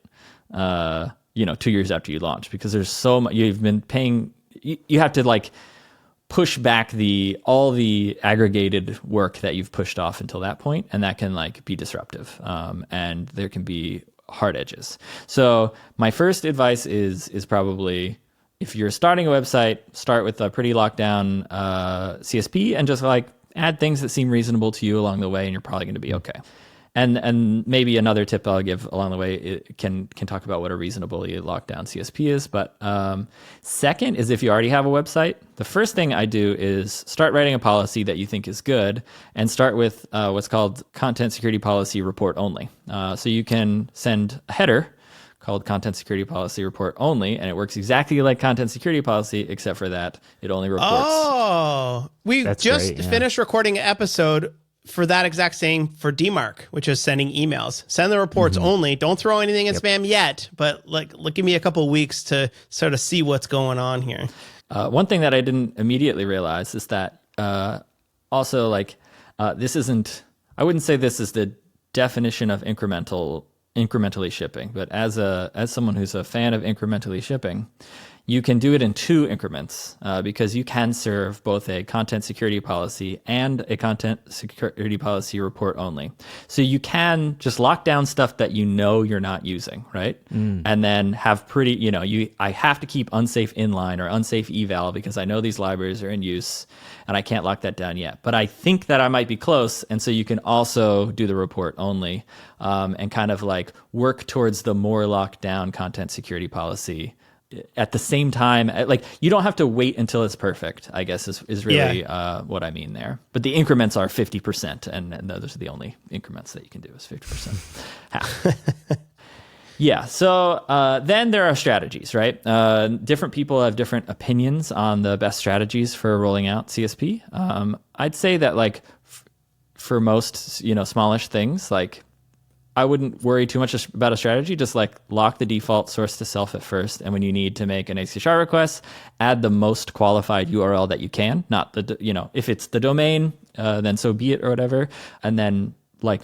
2 years after you launch, because there's so much you've been paying. You have to like push back all the aggregated work that you've pushed off until that point, and that can like be disruptive, and there can be hard edges. So my first advice is probably, if you're starting a website, start with a pretty locked down CSP and just like add things that seem reasonable to you along the way, and you're probably going to be okay. And maybe another tip I'll give along the way, it can talk about what a reasonably locked down CSP is. But second is, if you already have a website, the first thing I do is start writing a policy that you think is good, and start with what's called content security policy report only. So you can send a header called content security policy report only, and it works exactly like content security policy, except for that it only reports. Oh, we That's just great, yeah. finished recording an episode for that exact same for DMARC, which is sending emails. Send the reports only. Don't throw anything in spam yet, but give me a couple of weeks to sort of see what's going on here. One thing that I didn't immediately realize is that also this isn't, I wouldn't say this is the definition of incrementally shipping, but as someone who's a fan of incrementally shipping, you can do it in 2 increments, because you can serve both a content security policy and a content security policy report only. So you can just lock down stuff that you're not using, right? And then have I have to keep unsafe inline or unsafe eval because I know these libraries are in use, and I can't lock that down yet. But I think that I might be close, and so you can also do the report only, and kind of like work towards the more locked down content security policy at the same time. Like, you don't have to wait until it's perfect, I guess is really what I mean there. But the increments are 50%, and those are the only increments that you can do is 50%. Half. Yeah. So then there are strategies, right? Different people have different opinions on the best strategies for rolling out CSP. I'd say that for most, smallish things, I wouldn't worry too much about a strategy. Just lock the default source to self at first. And when you need to make an HTTP request, add the most qualified URL that you can, not if it's the domain, then so be it or whatever. And then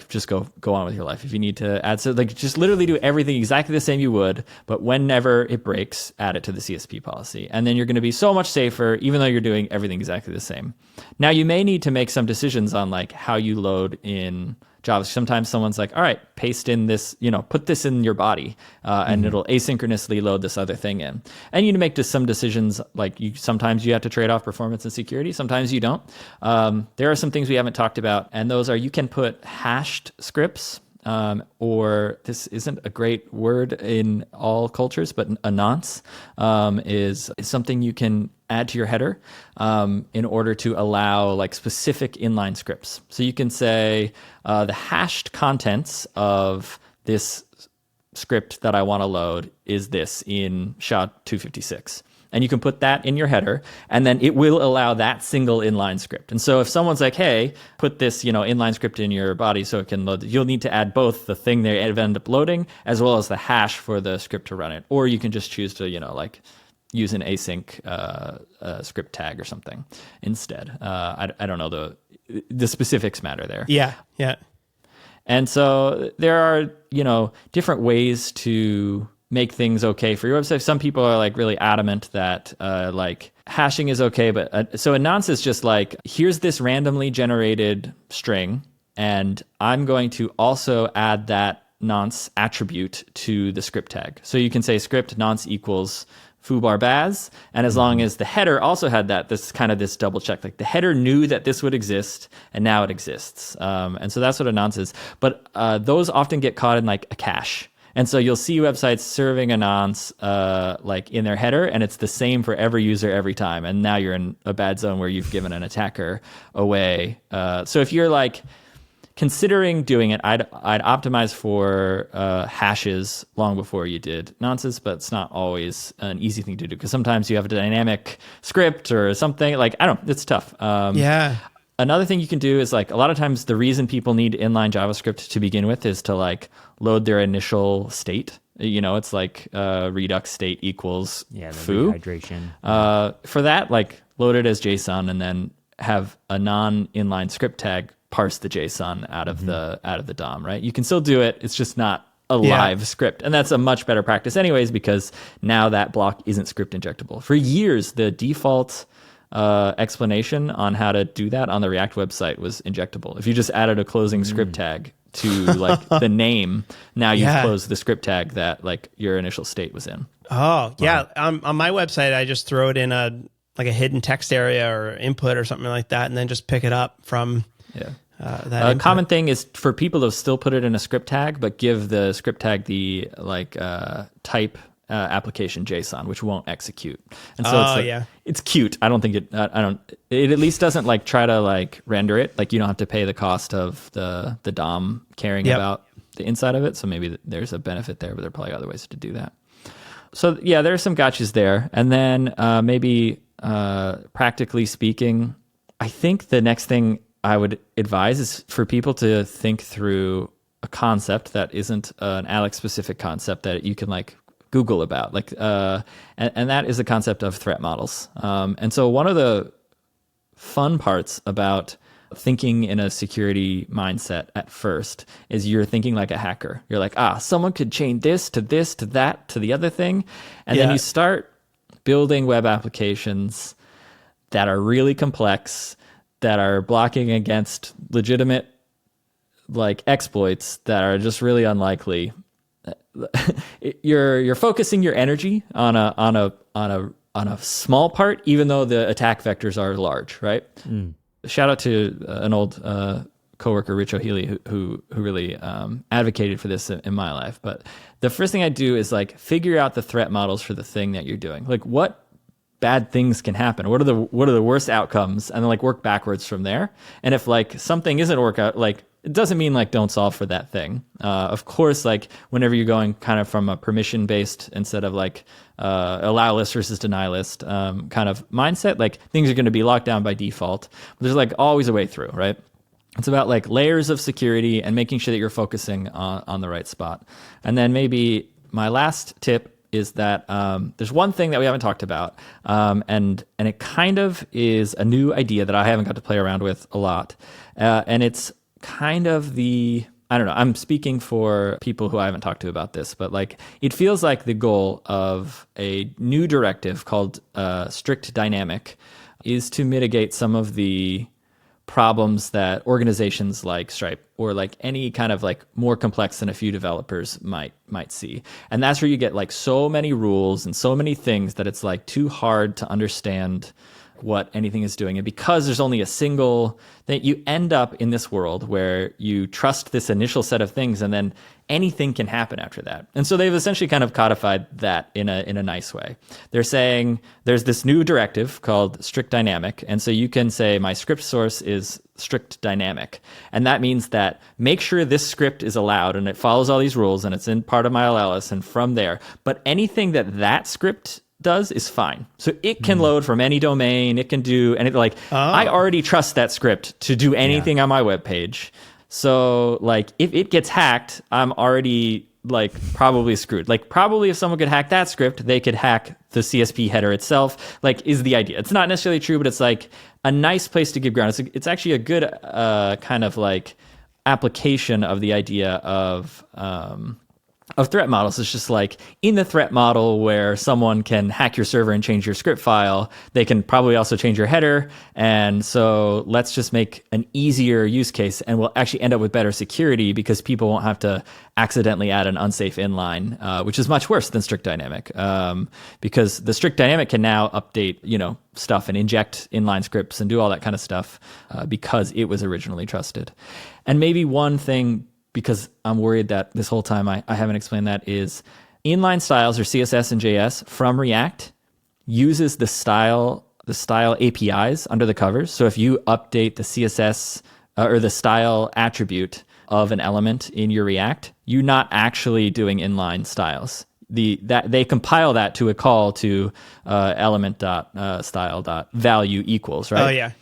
just go on with your life. If you need to add, so just literally do everything exactly the same you would, but whenever it breaks, add it to the CSP policy. And then you're going to be so much safer, even though you're doing everything exactly the same. Now you may need to make some decisions on how you load in JavaScript. Sometimes someone's like, all right, paste in this, put this in your body, and it'll asynchronously load this other thing in. And you need to make just some decisions. Sometimes you have to trade off performance and security. Sometimes you don't. There are some things we haven't talked about, and those are, you can put hashed scripts, or this isn't a great word in all cultures, but a nonce is something you can add to your header in order to allow specific inline scripts. So you can say the hashed contents of this script that I want to load is this in SHA-256. And you can put that in your header, and then it will allow that single inline script. And so if someone's like, hey, put this, inline script in your body so it can load, you'll need to add both the thing they end up loading as well as the hash for the script to run it. Or you can just choose to, use an async script tag or something instead. I don't know, the specifics matter there. Yeah. And so there are, different ways to make things okay for your website. Some people are really adamant that hashing is okay, but so a nonce is just here's this randomly generated string, and I'm going to also add that nonce attribute to the script tag. So you can say script nonce equals foobar baz, and as long as the header also had this double check, the header knew that this would exist, and now it exists. And so that's what a nonce is. But those often get caught in a cache. And so you'll see websites serving a nonce in their header, and it's the same for every user every time. And now you're in a bad zone where you've given an attacker away. So if you're considering doing it, I'd optimize for hashes long before you did nonces, but it's not always an easy thing to do because sometimes you have a dynamic script or something. It's tough. Yeah. Another thing you can do is a lot of times the reason people need inline JavaScript to begin with is to load their initial state. It's Redux state equals foo. Hydration. For that, load it as JSON and then have a non-inline script tag parse the JSON out of the DOM, right? You can still do it. It's just not a live script. And that's a much better practice anyways, because now that block isn't script injectable. For years, the default explanation on how to do that on the React website was injectable. If you just added a closing script tag to like the name, now you've closed the script tag that like your initial state was in. Oh, yeah. On my website, I just throw it in a hidden text area or input or something like that, and then just pick it up from that. A common thing is for people to still put it in a script tag, but give the script tag the like type application JSON, which won't execute. And so it's cute. I don't think it at least doesn't like try to like render it. Like you don't have to pay the cost of the DOM caring about the inside of it. So maybe there's a benefit there, but there are probably other ways to do that. So yeah, there are some gotchas there. And then maybe practically speaking, I think the next thing I would advise is for people to think through a concept that isn't an Alex specific concept that you can like Google about, like, and that is the concept of threat models. And so one of the fun parts about thinking in a security mindset at first is you're thinking like a hacker. You're like, someone could chain this to that to the other thing. And then you start building web applications that are really complex, that are blocking against legitimate like exploits that are just really unlikely. You're focusing your energy on a small part, even though the attack vectors are large, right? Shout out to an old coworker, Rich O'Healy, who really advocated for this in my life. But the first thing I do is like figure out the threat models for the thing that you're doing. Like what bad things can happen? What are the worst outcomes? And then like work backwards from there. And if like something isn't work out, like it doesn't mean like don't solve for that thing. Of course, like whenever you're going kind of from a permission based instead of like allow list versus deny list kind of mindset, like things are going to be locked down by default. But there's like always a way through, right? It's about like layers of security and making sure that you're focusing on the right spot. And then maybe my last tip is that there's one thing that we haven't talked about, and it kind of is a new idea that I haven't got to play around with a lot, and it's kind of I don't know, I'm speaking for people who I haven't talked to about this, but like it feels like the goal of a new directive called strict dynamic is to mitigate some of the problems that organizations like Stripe or like any kind of like more complex than a few developers might see. And that's where you get like so many rules and so many things that it's like too hard to understand what anything is doing. And because there's only a single that you end up in this world where you trust this initial set of things and then anything can happen after that. And so they've essentially kind of codified that in a nice way. They're saying there's this new directive called strict dynamic. And so you can say my script source is strict dynamic. And that means that make sure this script is allowed and it follows all these rules and it's in part of my LLS and from there. But anything that script does is fine. So it can load from any domain. It can do anything. Like I already trust that script to do anything on my web page. So like if it gets hacked, I'm already like probably screwed. Like probably if someone could hack that script, they could hack the CSP header itself, like is the idea. It's not necessarily true, but it's like a nice place to give ground. It's actually a good kind of like application of the idea of threat models. It's just like in the threat model where someone can hack your server and change your script file, they can probably also change your header. And so let's just make an easier use case and we'll actually end up with better security because people won't have to accidentally add an unsafe inline, which is much worse than strict dynamic, because the strict dynamic can now update, stuff and inject inline scripts and do all that kind of stuff because it was originally trusted. And maybe one thing, because I'm worried that this whole time I haven't explained that, is inline styles or CSS and JS from React uses the style APIs under the covers. So if you update the CSS or the style attribute of an element in your React, you're not actually doing inline styles. They compile that to a call to element.style.value equals, right? Oh yeah.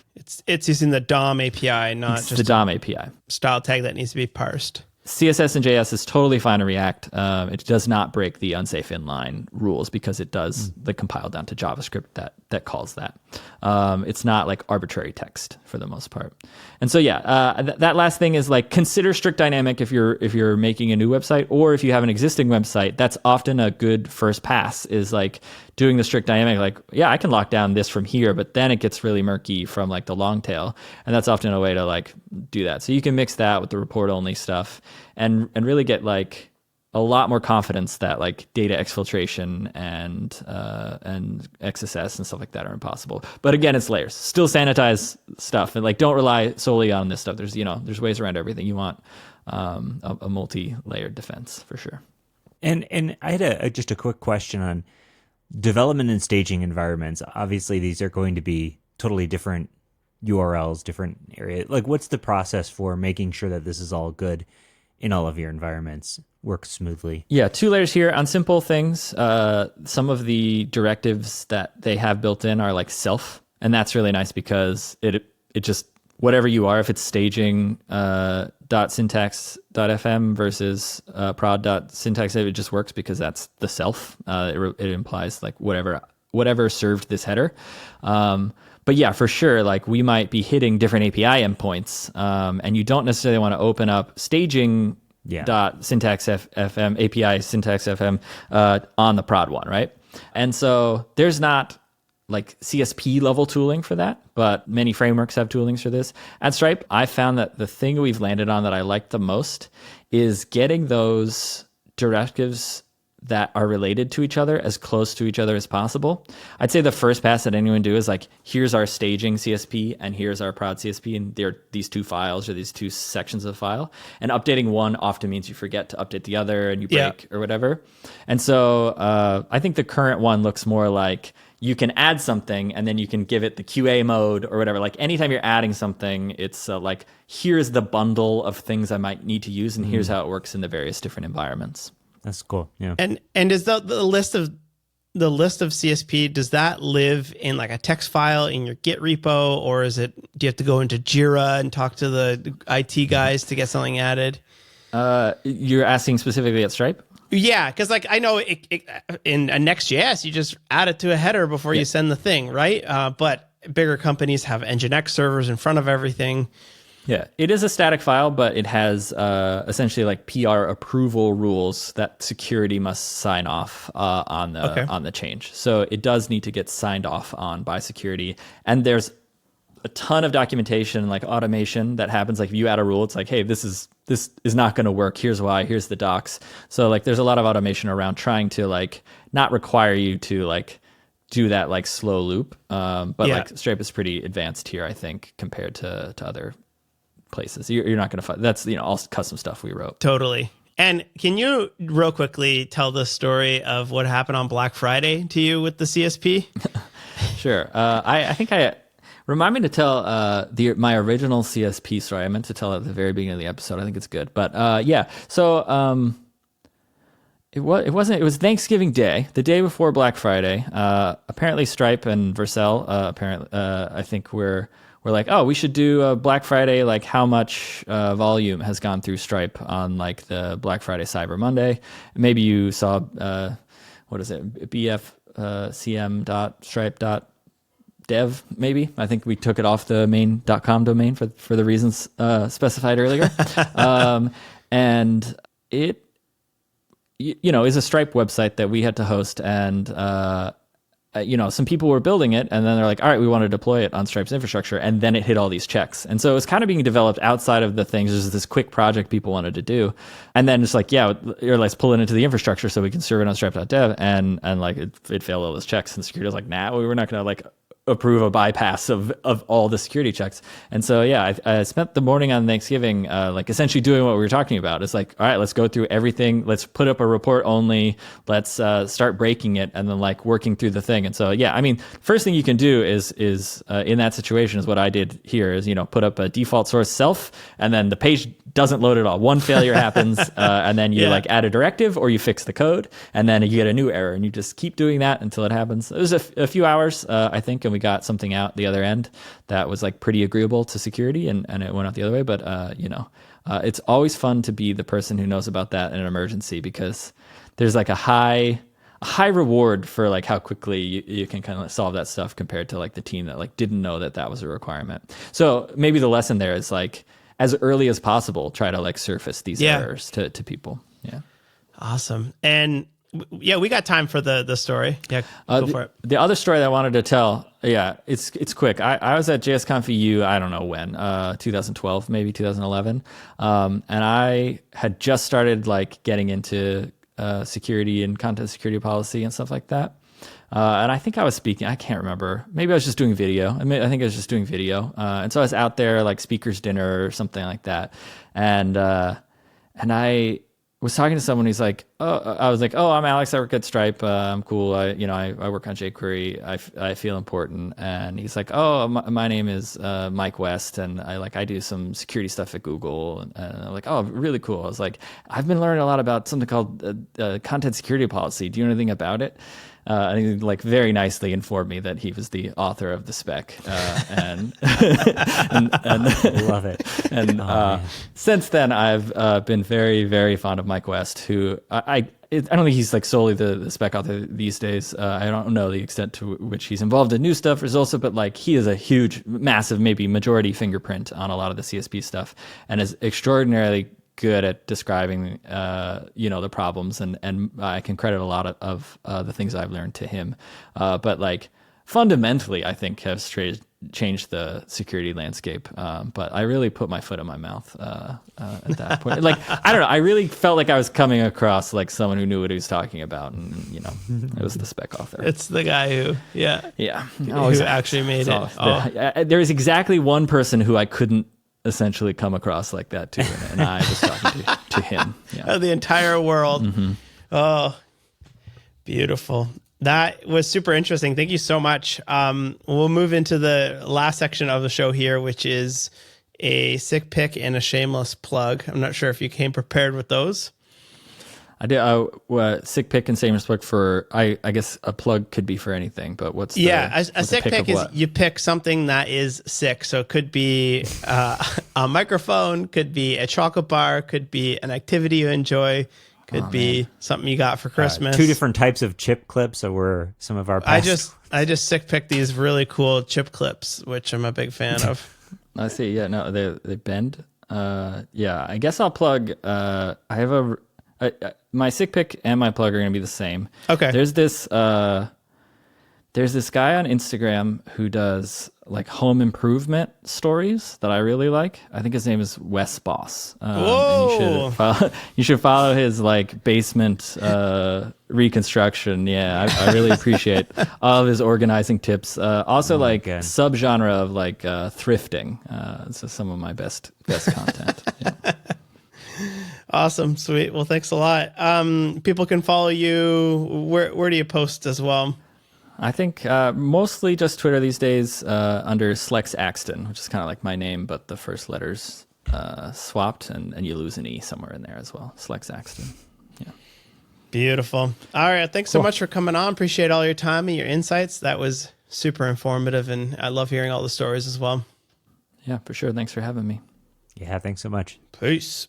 It's using the DOM API, not it's just the DOM API style tag that needs to be parsed. CSS and JS is totally fine in React. It does not break the unsafe inline rules because it does the compile down to JavaScript that calls that. It's not like arbitrary text for the most part. And so that last thing is like consider strict dynamic if you're making a new website, or if you have an existing website. That's often a good first pass, is like doing the strict dynamic. Like, yeah, I can lock down this from here, but then it gets really murky from like the long tail, and that's often a way to like do that. So you can mix that with the report only stuff, and really get like a lot more confidence that like data exfiltration and XSS and stuff like that are impossible. But again, it's layers. Still sanitize stuff, and like don't rely solely on this stuff. There's ways around everything. You want a multi-layered defense for sure. And I had just a quick question on development and staging environments. Obviously, these are going to be totally different URLs, different area. Like, what's the process for making sure that this is all good in all of your environments, works smoothly? Yeah, 2 layers here on simple things. Some of the directives that they have built in are like self, and that's really nice because it just, whatever you are, if it's staging .syntax.fm versus prod.syntax, it just works because that's the self. It implies like whatever served this header. But yeah, for sure, like we might be hitting different API endpoints, and you don't necessarily want to open up staging .syntax FM, API syntax FM on the prod one, right? And so there's not like CSP level tooling for that, but many frameworks have toolings for this. At Stripe, I found that the thing we've landed on that I like the most is getting those directives that are related to each other as close to each other as possible. I'd say the first pass that anyone do is like, here's our staging CSP and here's our prod CSP, and they're these 2 files or these 2 sections of the file. And updating one often means you forget to update the other and you break or whatever. And so I think the current one looks more like you can add something and then you can give it the QA mode or whatever. Like anytime you're adding something, it's like, here's the bundle of things I might need to use, and here's how it works in the various different environments. That's cool. Yeah. And is the list of CSP, does that live in like a text file in your Git repo, or do you have to go into Jira and talk to the IT guys to get something added? You're asking specifically at Stripe? Yeah, because like I know in a Next.js, you just add it to a header before you send the thing, right? But bigger companies have Nginx servers in front of everything. Yeah, it is a static file, but it has essentially like PR approval rules that security must sign off on the change. So it does need to get signed off on by security. And there's a ton of documentation, like automation, that happens. Like if you add a rule, it's like, hey, this is not going to work. Here's why. Here's the docs. So like there's a lot of automation around trying to like not require you to like do that like slow loop. But like Stripe is pretty advanced here, I think, compared to other places. You're not going to find that's all custom stuff we wrote. Totally. And can you real quickly tell the story of what happened on Black Friday to you with the CSP? Sure. I think remind me to tell my original CSP story. I meant to tell it at the very beginning of the episode. I think it's good. But so it was Thanksgiving Day, the day before Black Friday. Apparently Stripe and Vercel I think we're like, oh, we should do a Black Friday, like how much volume has gone through Stripe on like the Black Friday Cyber Monday. Maybe you saw, what is it, bfcm.stripe.dev, maybe. I think we took it off the main.com domain for the reasons specified earlier. And it, is a Stripe website that we had to host, and some people were building it, and then they're like, all right, we want to deploy it on Stripe's infrastructure. And then it hit all these checks. And so it was kind of being developed outside of the things. There's this quick project people wanted to do. And then it's like, let's pull it into the infrastructure so we can serve it on stripe.dev. And like it failed all those checks. And security was like, nah, we're not going to like approve a bypass of all the security checks. And so, I spent the morning on Thanksgiving, like essentially doing what we were talking about. It's like, all right, let's go through everything. Let's put up a report only. Let's start breaking it, and then like working through the thing. And so, first thing you can do is in that situation is what I did here is, put up a default source self, and then the page doesn't load at all. One failure happens, and then you Yeah. like add a directive or you fix the code, and then you get a new error, and you just keep doing that until it happens. It was a few hours, I think, and we got something out the other end that was like pretty agreeable to security, and it went out the other way. But it's always fun to be the person who knows about that in an emergency, because there's like a high reward for like how quickly you can kind of solve that stuff compared to like the team that like didn't know that was a requirement. So maybe the lesson there is like, as early as possible, try to like surface these errors to people. Yeah. Awesome. And yeah, we got time for the story. Yeah, go for it. The other story that I wanted to tell, it's quick. I was at JSConf EU, I don't know when, 2012, maybe 2011. And I had just started like getting into security and content security policy and stuff like that. And I think I was speaking, I can't remember. Maybe I was just doing video. I think I was just doing video. And so I was out there like speaker's dinner or something like that. And I was talking to someone who's like, I was like, I'm Alex. I work at Stripe. I'm cool. I work on jQuery. I feel important. And he's like, my name is Mike West, and I do some security stuff at Google. And I'm like, really cool. I was like, I've been learning a lot about something called content security policy. Do you know anything about it? And he like very nicely informed me that he was the author of the spec, and Love it. And since then, I've been very, very fond of Mike West, who I don't think he's like solely the spec author these days. I don't know the extent to which he's involved in new stuff also, but like he is a huge, massive, maybe majority fingerprint on a lot of the CSP stuff, and is extraordinarily good at describing the problems, and I can credit a lot of the things I've learned to him, but like fundamentally I think has changed the security landscape, but I really put my foot in my mouth at that point. Like, I don't know, I really felt like I was coming across like someone who knew what he was talking about, and it was the spec author. It's the guy who who actually made it. There is exactly one person who I couldn't essentially come across like that too, and I was talking to him. Yeah. The entire world. Mm-hmm. Oh, beautiful. That was super interesting. Thank you so much. We'll move into the last section of the show here, which is a sick pick and a shameless plug. I'm not sure if you came prepared with those. I did. Sick pick and shameless plug for, I guess a plug could be for anything, but what's the, a sick pick is you pick something that is sick. So it could be a microphone, could be a chocolate bar, could be an activity you enjoy, could be something you got for Christmas. 2 different types of chip clips were some of our past. I just sick picked these really cool chip clips, which I'm a big fan of. I see. Yeah, no, they bend. I guess I'll plug. I have my sick pick and my plug are going to be the same. Okay. There's this guy on Instagram who does like home improvement stories that I really like. I think his name is Wes Boss. Whoa! And you should follow his like basement reconstruction. Yeah, I really appreciate all of his organizing tips. Also subgenre of like thrifting. This is some of my best content. Yeah. Awesome. Sweet. Well, thanks a lot. People can follow you. Where do you post as well? I think mostly just Twitter these days under Alex Sexton, which is kind of like my name, but the first letters swapped, and you lose an E somewhere in there as well. Alex Sexton. Yeah. Beautiful. All right. Thanks so much for coming on. Appreciate all your time and your insights. That was super informative, and I love hearing all the stories as well. Yeah, for sure. Thanks for having me. Yeah, thanks so much. Peace.